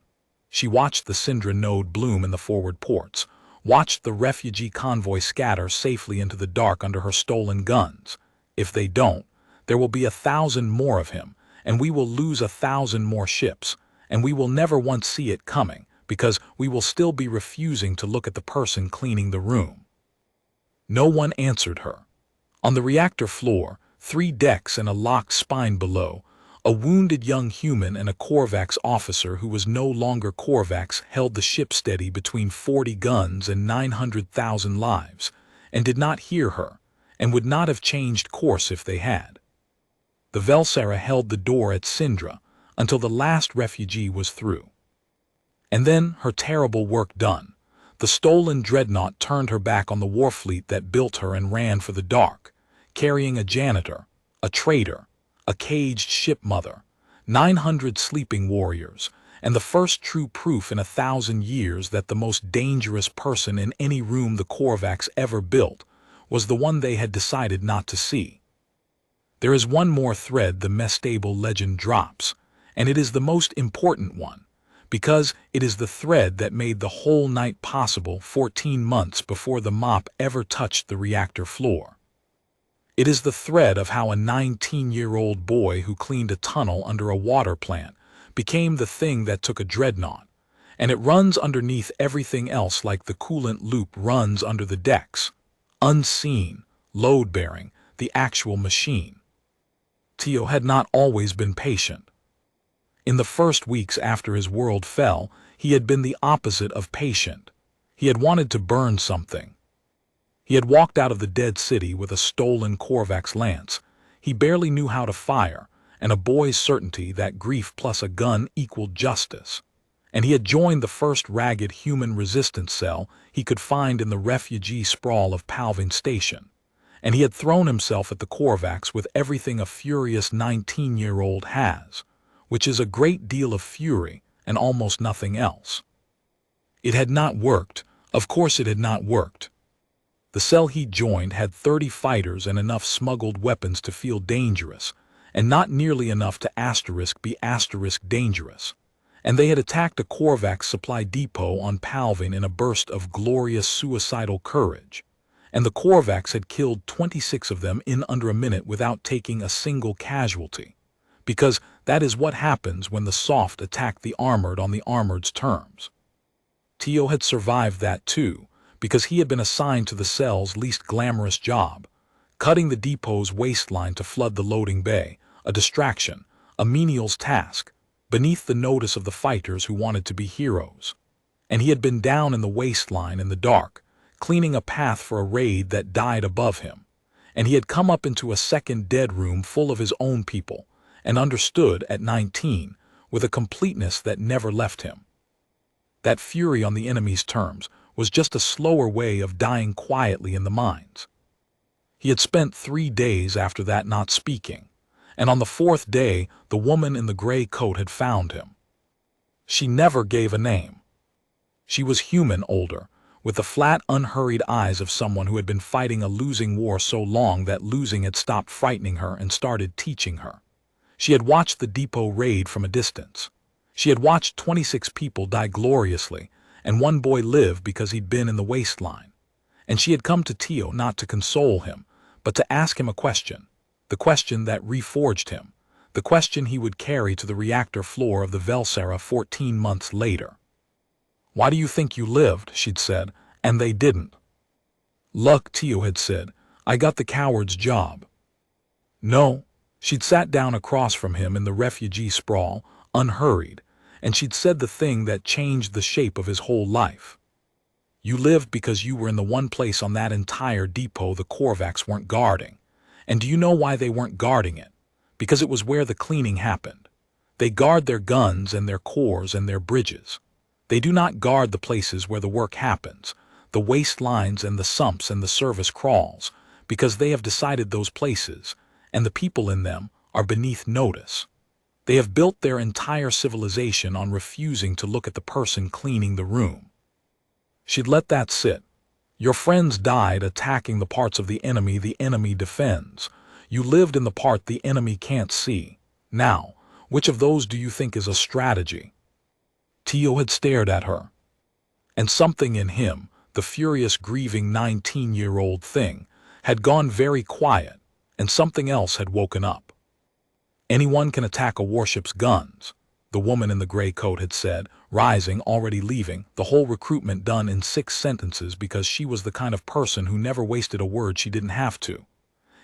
She watched the Syndra node bloom in the forward ports, watched the refugee convoy scatter safely into the dark under her stolen guns. "If they don't, there will be 1,000 more of him, and we will lose 1,000 more ships, and we will never once see it coming, because we will still be refusing to look at the person cleaning the room." No one answered her. On the reactor floor, 3 decks and a locked spine below, a wounded young human and a Korvax officer who was no longer Korvax held the ship steady between 40 guns and 900,000 lives, and did not hear her, and would not have changed course if they had. The Velsera held the door at Syndra until the last refugee was through. And then, her terrible work done, the stolen dreadnought turned her back on the warfleet that built her and ran for the dark, carrying a janitor, a traitor, a caged ship mother, 900 sleeping warriors, and the first true proof in 1,000 years that the most dangerous person in any room the Korvax ever built was the one they had decided not to see. There is one more thread the Mestable legend drops, and it is the most important one, because it is the thread that made the whole night possible 14 months before the mop ever touched the reactor floor. It is the thread of how a 19-year-old boy who cleaned a tunnel under a water plant became the thing that took a dreadnought, and it runs underneath everything else like the coolant loop runs under the decks, unseen, load-bearing, the actual machine. Teo had not always been patient. In the first weeks after his world fell, he had been the opposite of patient. He had wanted to burn something. He had walked out of the dead city with a stolen Korvax lance. He barely knew how to fire, and a boy's certainty that grief plus a gun equaled justice. And he had joined the first ragged human resistance cell he could find in the refugee sprawl of Palvin Station. And he had thrown himself at the Korvax with everything a furious 19-year-old has, which is a great deal of fury and almost nothing else. It had not worked. Of course it had not worked. The cell he joined had 30 fighters and enough smuggled weapons to feel dangerous, and not nearly enough to be dangerous. And they had attacked a Korvax supply depot on Palvin in a burst of glorious suicidal courage. And the Korvax had killed 26 of them in under a minute without taking a single casualty. Because that is what happens when the soft attack the armored on the armored's terms. Teo had survived that too, because he had been assigned to the cell's least glamorous job, cutting the depot's waistline to flood the loading bay, a distraction, a menial's task, beneath the notice of the fighters who wanted to be heroes. And he had been down in the waistline in the dark, cleaning a path for a raid that died above him, and he had come up into a second dead room full of his own people, and understood at 19, with a completeness that never left him. That fury on the enemy's terms was just a slower way of dying quietly in the mines. He had spent 3 days after that not speaking, and on the 4th day the woman in the gray coat had found him. She never gave a name. She was human older, with the flat, unhurried eyes of someone who had been fighting a losing war so long that losing had stopped frightening her and started teaching her. She had watched the depot raid from a distance. She had watched 26 people die gloriously, and one boy live because he'd been in the waistline. And she had come to Teo not to console him, but to ask him a question, the question that reforged him, the question he would carry to the reactor floor of the Velsera 14 months later. "Why do you think you lived?" she'd said, "and they didn't?" "Luck," Teo had said. "I got the coward's job." No, she'd sat down across from him in the refugee sprawl, unhurried, and she'd said the thing that changed the shape of his whole life. "You lived because you were in the one place on that entire depot the Korvax weren't guarding. And do you know why they weren't guarding it? Because it was where the cleaning happened. They guard their guns and their cores and their bridges. They do not guard the places where the work happens, the waistlines and the sumps and the service crawls, because they have decided those places, and the people in them, are beneath notice. They have built their entire civilization on refusing to look at the person cleaning the room." She'd let that sit. "Your friends died attacking the parts of the enemy defends. You lived in the part the enemy can't see. Now, which of those do you think is a strategy?" Teo had stared at her. And something in him, the furious, grieving 19-year-old thing, had gone very quiet, and something else had woken up. "Anyone can attack a warship's guns," the woman in the gray coat had said, rising, already leaving, the whole recruitment done in 6 sentences because she was the kind of person who never wasted a word she didn't have to.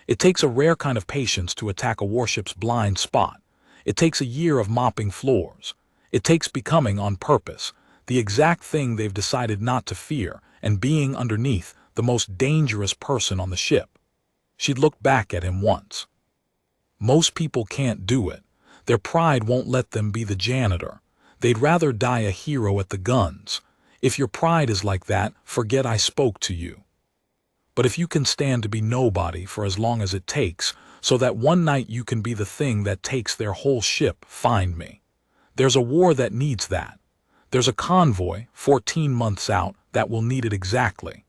"It takes a rare kind of patience to attack a warship's blind spot. It takes a year of mopping floors. It takes becoming on purpose, the exact thing they've decided not to fear, and being underneath, the most dangerous person on the ship." She'd looked back at him once. "Most people can't do it. Their pride won't let them be the janitor. They'd rather die a hero at the guns. If your pride is like that, forget I spoke to you. But if you can stand to be nobody for as long as it takes, so that one night you can be the thing that takes their whole ship, find me. There's a war that needs that. There's a convoy, 14 months out, that will need it exactly."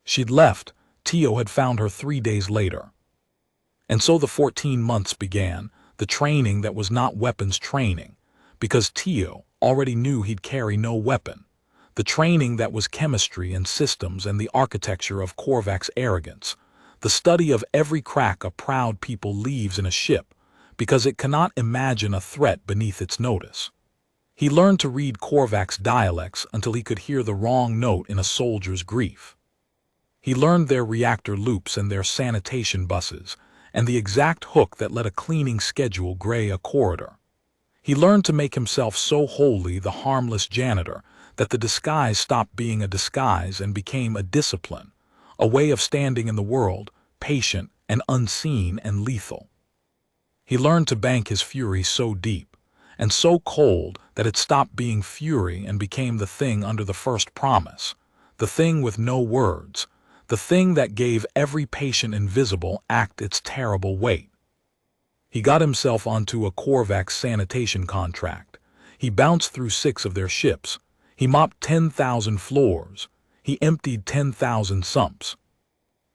She'd left. Teo had found her 3 days later. And so the 14 months began, the training that was not weapons training, because Teo already knew he'd carry no weapon. The training that was chemistry and systems and the architecture of Korvax arrogance, the study of every crack a proud people leaves in a ship, because it cannot imagine a threat beneath its notice. He learned to read Korvax dialects until he could hear the wrong note in a soldier's grief. He learned their reactor loops and their sanitation buses, and the exact hook that let a cleaning schedule gray a corridor. He learned to make himself so wholly the harmless janitor that the disguise stopped being a disguise and became a discipline, a way of standing in the world, patient and unseen and lethal. He learned to bank his fury so deep and so cold that it stopped being fury and became the thing under the first promise, the thing with no words, the thing that gave every patient invisible act its terrible weight. He got himself onto a Korvax sanitation contract. He bounced through 6 of their ships. He mopped 10,000 floors. He emptied 10,000 sumps.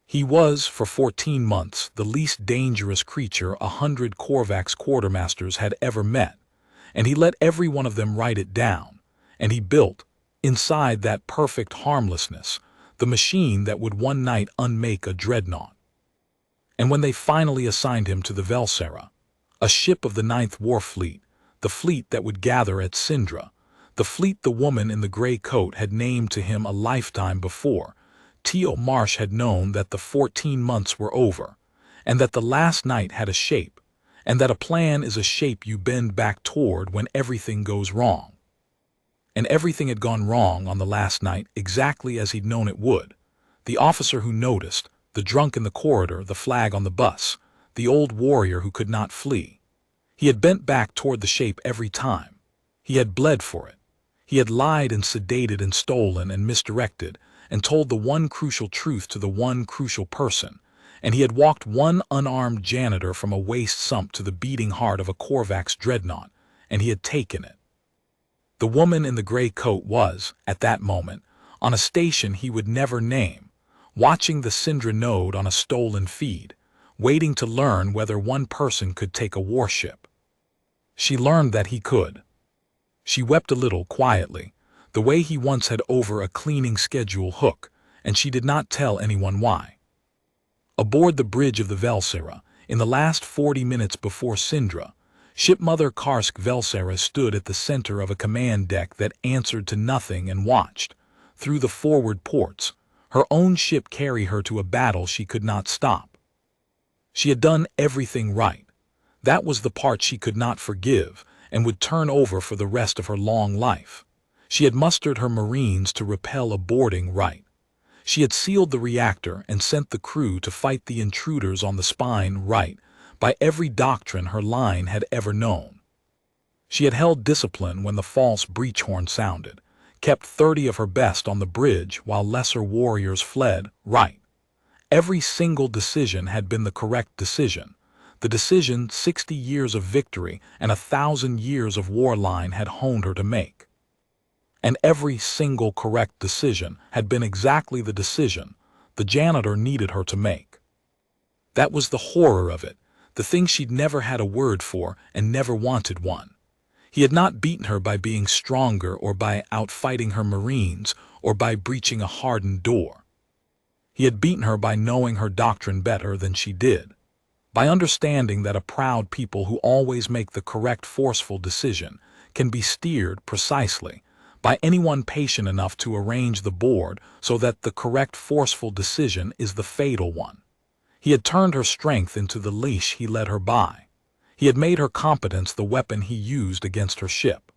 He was, for 14 months, the least dangerous creature 100 Korvax quartermasters had ever met, and he let every one of them write it down, and he built, inside that perfect harmlessness, the machine that would one night unmake a dreadnought. And when they finally assigned him to the Velsera, a ship of the 9th War Fleet, the fleet that would gather at Sindra, the fleet the woman in the gray coat had named to him a lifetime before, Teo Marsh had known that the 14 months were over, and that the last night had a shape, and that a plan is a shape you bend back toward when everything goes wrong. And everything had gone wrong on the last night exactly as he'd known it would. The officer who noticed, the drunk in the corridor, the flag on the bus, the old warrior who could not flee. He had bent back toward the shape every time. He had bled for it. He had lied and sedated and stolen and misdirected and told the one crucial truth to the one crucial person, and he had walked one unarmed janitor from a waste sump to the beating heart of a Korvax dreadnought, and he had taken it. The woman in the gray coat was, at that moment, on a station he would never name, watching the Syndra node on a stolen feed, waiting to learn whether one person could take a warship. She learned that he could. She wept a little quietly, the way he once had over a cleaning schedule hook, and she did not tell anyone why. Aboard the bridge of the Velsera, in the last 40 minutes before Syndra, Shipmother Karsk Velsera stood at the center of a command deck that answered to nothing and watched, through the forward ports, her own ship carry her to a battle she could not stop. She had done everything right. That was the part she could not forgive and would turn over for the rest of her long life. She had mustered her Marines to repel a boarding right. She had sealed the reactor and sent the crew to fight the intruders on the spine right, by every doctrine her line had ever known. She had held discipline when the false breach horn sounded, kept 30 of her best on the bridge while lesser warriors fled right. Every single decision had been the correct decision. The decision 60 years of victory and 1,000 years of war line had honed her to make. And every single correct decision had been exactly the decision the janitor needed her to make. That was the horror of it, the thing she'd never had a word for and never wanted one. He had not beaten her by being stronger or by outfighting her Marines or by breaching a hardened door. He had beaten her by knowing her doctrine better than she did, by understanding that a proud people who always make the correct forceful decision can be steered precisely by anyone patient enough to arrange the board so that the correct forceful decision is the fatal one. He had turned her strength into the leash he led her by. He had made her competence the weapon he used against her ship.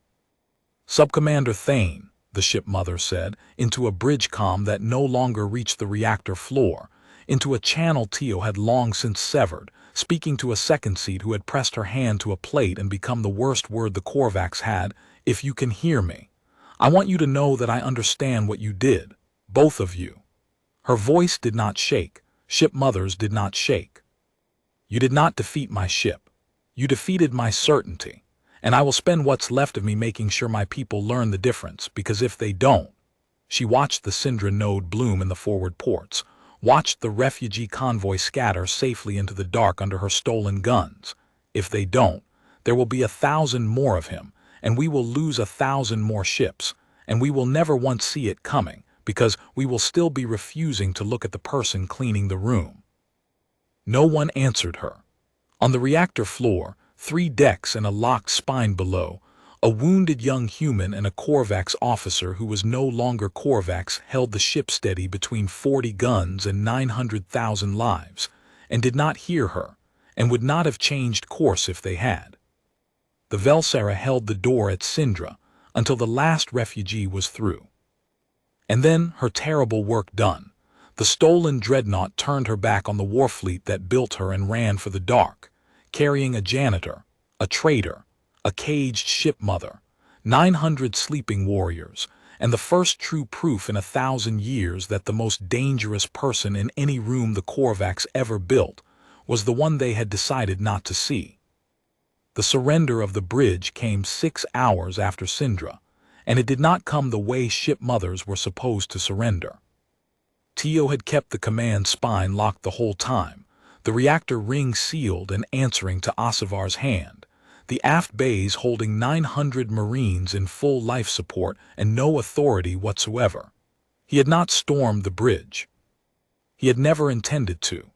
Subcommander Thane, the ship mother said, into a bridge comm that no longer reached the reactor floor, into a channel Teo had long since severed, speaking to a second seat who had pressed her hand to a plate and become the worst word the Korvax had, "If you can hear me, I want you to know that I understand what you did, both of you." Her voice did not shake. Ship mother's did not shake. "You did not defeat my ship. You defeated my certainty, and I will spend what's left of me making sure my people learn the difference, because if they don't—" She watched the Syndra node bloom in the forward ports, watched the refugee convoy scatter safely into the dark under her stolen guns. "If they don't, there will be 1,000 more of him, and we will lose 1,000 more ships, and we will never once see it coming, because we will still be refusing to look at the person cleaning the room." No one answered her. On the reactor floor, 3 decks and a locked spine below, a wounded young human and a Korvax officer who was no longer Korvax held the ship steady between 40 guns and 900,000 lives, and did not hear her, and would not have changed course if they had. The Velsera held the door at Syndra until the last refugee was through. And then, her terrible work done, the stolen dreadnought turned her back on the warfleet that built her and ran for the dark, carrying a janitor, a traitor, a caged shipmother, 900 sleeping warriors, and the first true proof in 1,000 years that the most dangerous person in any room the Korvax ever built was the one they had decided not to see. The surrender of the bridge came 6 hours after Syndra, and it did not come the way ship mothers were supposed to surrender. Teo had kept the command spine locked the whole time, the reactor ring sealed and answering to Asivar's hand, the aft bays holding 900 Marines in full life support and no authority whatsoever. He had not stormed the bridge. He had never intended to.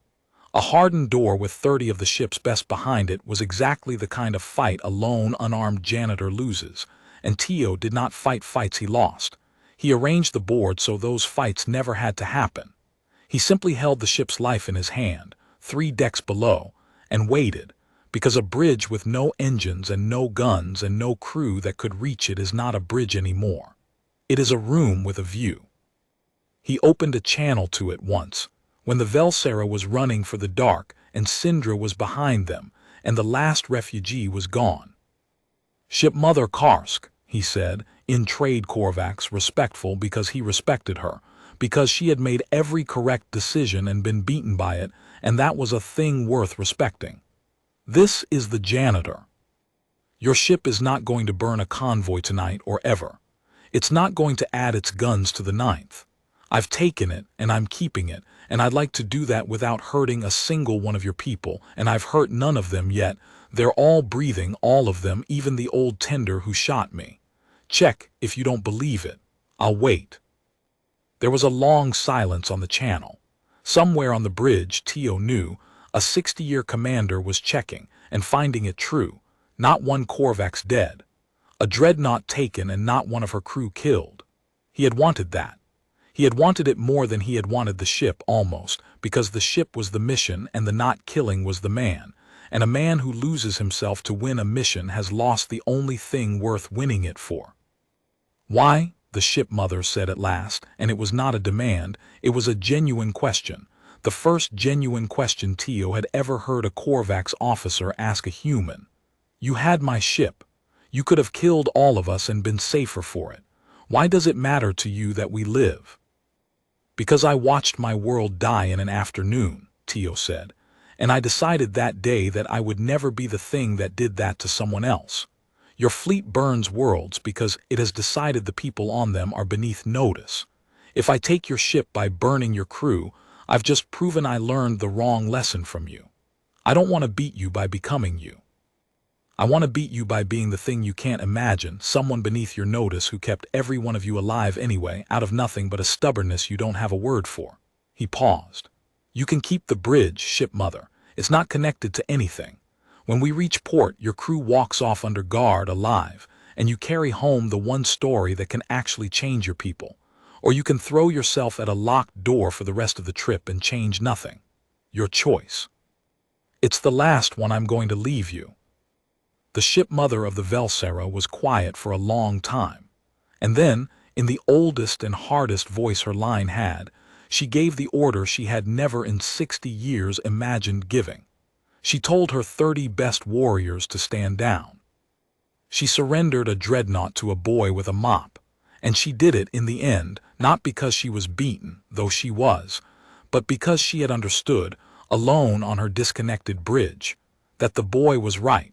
A hardened door with 30 of the ship's best behind it was exactly the kind of fight a lone, unarmed janitor loses, and Teo did not fight fights he lost. He arranged the board so those fights never had to happen. He simply held the ship's life in his hand, 3 decks below, and waited, because a bridge with no engines and no guns and no crew that could reach it is not a bridge anymore. It is a room with a view. He opened a channel to it once, when the Velsera was running for the dark and Syndra was behind them, and the last refugee was gone. "Shipmother Karsk," he said, in trade Korvax, respectful because he respected her, because she had made every correct decision and been beaten by it, and that was a thing worth respecting. "This is the janitor. Your ship is not going to burn a convoy tonight or ever. It's not going to add its guns to the ninth. I've taken it, and I'm keeping it, and I'd like to do that without hurting a single one of your people, and I've hurt none of them yet. They're all breathing, all of them, even the old tender who shot me. Check if you don't believe it. I'll wait." There was a long silence on the channel. Somewhere on the bridge, Teo knew, a 60-year commander was checking and finding it true. Not one Korvax dead. A dreadnought taken and not one of her crew killed. He had wanted that. He had wanted it more than he had wanted the ship, almost, because the ship was the mission and the not killing was the man, and a man who loses himself to win a mission has lost the only thing worth winning it for. "Why?" the ship mother said at last, and it was not a demand, it was a genuine question, the first genuine question Teo had ever heard a Korvax officer ask a human. "You had my ship. You could have killed all of us and been safer for it. Why does it matter to you that we live?" "Because I watched my world die in an afternoon," Teo said, "and I decided that day that I would never be the thing that did that to someone else. Your fleet burns worlds because it has decided the people on them are beneath notice. If I take your ship by burning your crew, I've just proven I learned the wrong lesson from you. I don't want to beat you by becoming you. I want to beat you by being the thing you can't imagine, someone beneath your notice who kept every one of you alive anyway, out of nothing but a stubbornness you don't have a word for." He paused. "You can keep the bridge, ship mother. It's not connected to anything. When we reach port, your crew walks off under guard alive, and you carry home the one story that can actually change your people. Or you can throw yourself at a locked door for the rest of the trip and change nothing. Your choice. It's the last one I'm going to leave you." The ship mother of the Velsera was quiet for a long time, and then, in the oldest and hardest voice her line had, she gave the order she had never in 60 years imagined giving. She told her 30 best warriors to stand down. She surrendered a dreadnought to a boy with a mop, and she did it in the end, not because she was beaten, though she was, but because she had understood, alone on her disconnected bridge, that the boy was right,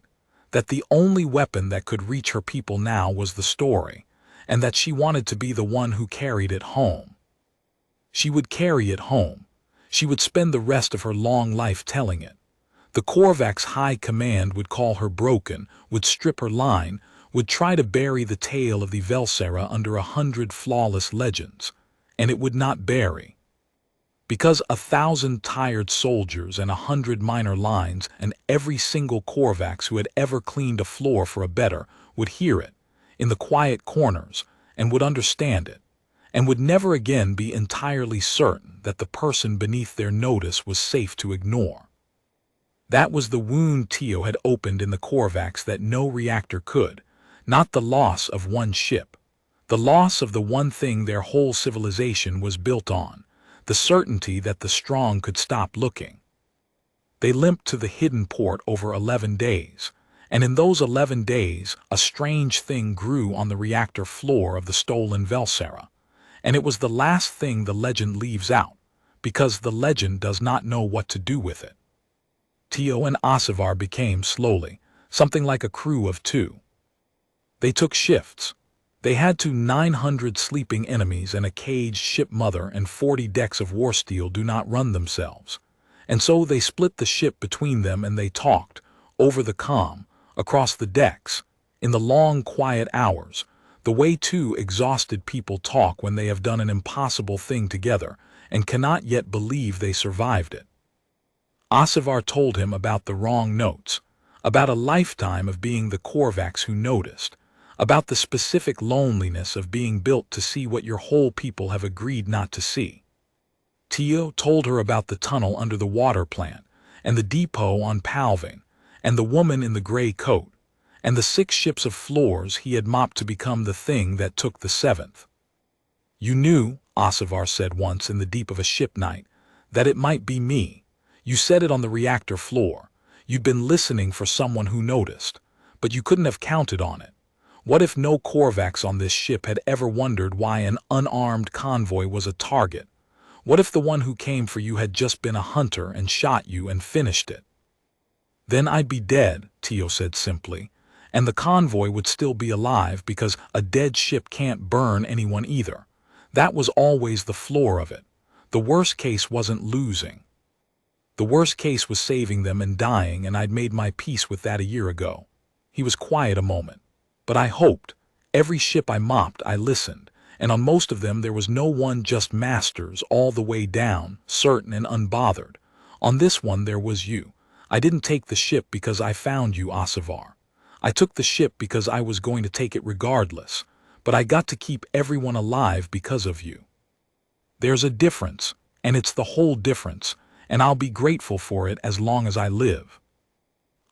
that the only weapon that could reach her people now was the story, and that she wanted to be the one who carried it home. She would carry it home. She would spend the rest of her long life telling it. The Korvax High Command would call her broken, would strip her line, would try to bury the tale of the Velsera under 100 flawless legends, and it would not bury. Because 1,000 tired soldiers and 100 minor lines and every single Korvax who had ever cleaned a floor for a better would hear it, in the quiet corners, and would understand it, and would never again be entirely certain that the person beneath their notice was safe to ignore. That was the wound Teo had opened in the Korvax that no reactor could, not the loss of one ship, the loss of the one thing their whole civilization was built on, the certainty that the strong could stop looking. They limped to the hidden port over 11 days, and in those 11 days a strange thing grew on the reactor floor of the stolen Velsera, and it was the last thing the legend leaves out, because the legend does not know what to do with it. Teo and Asivar became, slowly, something like a crew of 2. They took shifts. They had 900 sleeping enemies and a caged ship mother, and 40 decks of war steel do not run themselves. And so they split the ship between them and they talked, over the comm, across the decks, in the long quiet hours, the way 2 exhausted people talk when they have done an impossible thing together and cannot yet believe they survived it. Asivar told him about the wrong notes, about a lifetime of being the Korvax who noticed, about the specific loneliness of being built to see what your whole people have agreed not to see. Teo told her about the tunnel under the water plant, and the depot on Palving, and the woman in the gray coat, and the 6 ships of floors he had mopped to become the thing that took the 7th. "You knew," Asivar said once in the deep of a ship night, "that it might be me. You said it on the reactor floor. You'd been listening for someone who noticed, but you couldn't have counted on it. What if no Korvax on this ship had ever wondered why an unarmed convoy was a target? What if the one who came for you had just been a hunter and shot you and finished it?" "Then I'd be dead," Teo said simply, And the convoy would still be alive because a dead ship can't burn anyone either. That was always the floor of it. The worst case wasn't losing. The worst case was saving them and dying, and I'd made my peace with that a year ago. He was quiet a moment. But I hoped. Every ship I mopped, I listened, and on most of them there was no one, just masters all the way down, certain and unbothered. On this one there was you. I didn't take the ship because I found you, Asivar. I took the ship because I was going to take it regardless, but I got to keep everyone alive because of you. There's a difference, and it's the whole difference, and I'll be grateful for it as long as I live.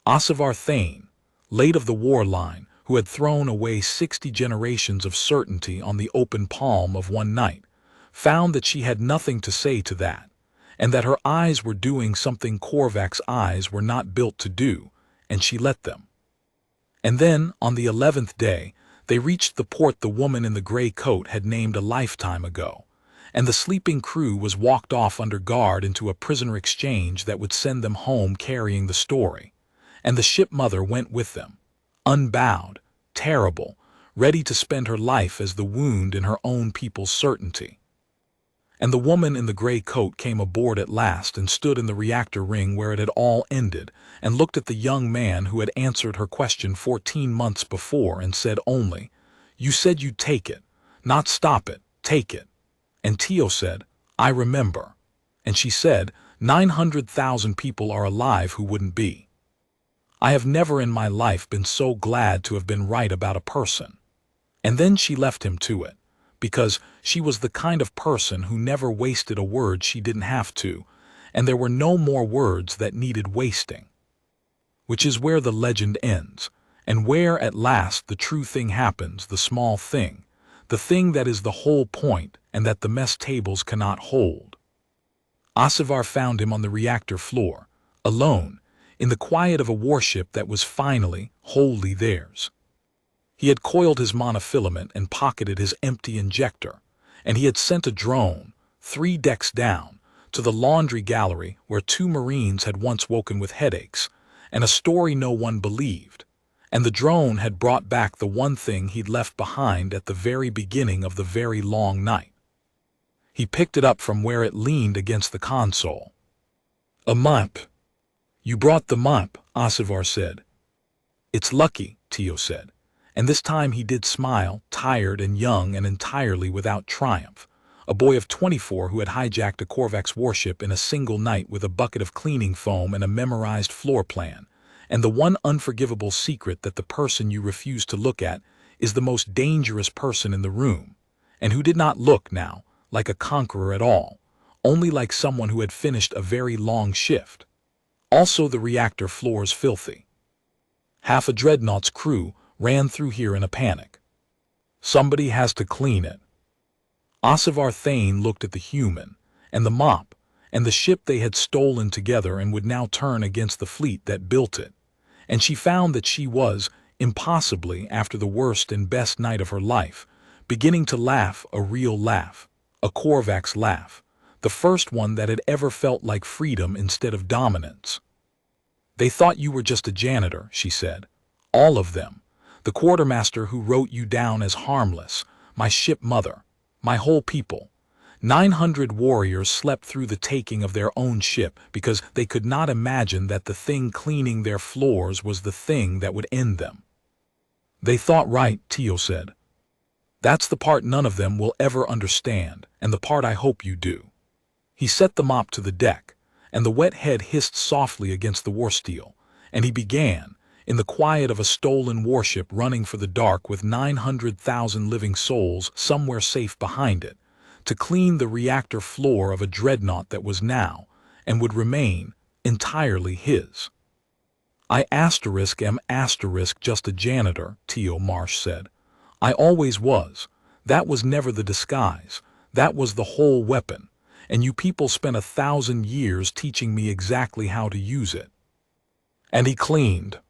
Asivar Thane, late of the war line, who had thrown away 60 generations of certainty on the open palm of one night, found that she had nothing to say to that, and that her eyes were doing something Korvax eyes were not built to do, and she let them. And then, on the 11th day, they reached the port the woman in the gray coat had named a lifetime ago, and the sleeping crew was walked off under guard into a prisoner exchange that would send them home carrying the story, and the ship mother went with them, unbowed, terrible, ready to spend her life as the wound in her own people's certainty. And the woman in the gray coat came aboard at last and stood in the reactor ring where it had all ended, and looked at the young man who had answered her question 14 months before and said only, "You said you'd take it, not stop it, take it." And Teo said, "I remember." And she said, 900,000 people are alive who wouldn't be. I have never in my life been so glad to have been right about a person. And then she left him to it, because she was the kind of person who never wasted a word she didn't have to, and there were no more words that needed wasting. Which is where the legend ends, and where at last the true thing happens, the small thing, the thing that is the whole point and that the mess tables cannot hold. Asivar found him on the reactor floor, alone, in the quiet of a warship that was finally, wholly theirs. He had coiled his monofilament and pocketed his empty injector, and he had sent a drone, 3 decks down, to the laundry gallery where 2 Marines had once woken with headaches, and a story no one believed, and the drone had brought back the one thing he'd left behind at the very beginning of the very long night. He picked it up from where it leaned against the console. "A mop." "You brought the mop," Asivar said. "It's lucky," Teo said, and this time he did smile, tired and young and entirely without triumph, a boy of 24 who had hijacked a Korvax warship in a single night with a bucket of cleaning foam and a memorized floor plan, and the one unforgivable secret that the person you refuse to look at is the most dangerous person in the room, and who did not look now like a conqueror at all, only like someone who had finished a very long shift. Also, the reactor floor's filthy. Half a dreadnought's crew ran through here in a panic. Somebody has to clean it. Asivar Thane looked at the human, and the mop, and the ship they had stolen together and would now turn against the fleet that built it, and she found that she was, impossibly after the worst and best night of her life, beginning to laugh a real laugh, a Korvax laugh, the first one that had ever felt like freedom instead of dominance. "They thought you were just a janitor," she said. "All of them. The quartermaster who wrote you down as harmless, my ship mother, my whole people. 900 warriors slept through the taking of their own ship because they could not imagine that the thing cleaning their floors was the thing that would end them." "They thought right," Teo said. "That's the part none of them will ever understand, and the part I hope you do." He set the mop to the deck, and the wet head hissed softly against the warsteel, and he began, in the quiet of a stolen warship running for the dark with 900,000 living souls somewhere safe behind it, to clean the reactor floor of a dreadnought that was now, and would remain, entirely his. "I am just a janitor," Teo Marsh said. "I always was. That was never the disguise. That was the whole weapon. And you people spent 1,000 years teaching me exactly how to use it." And he cleaned.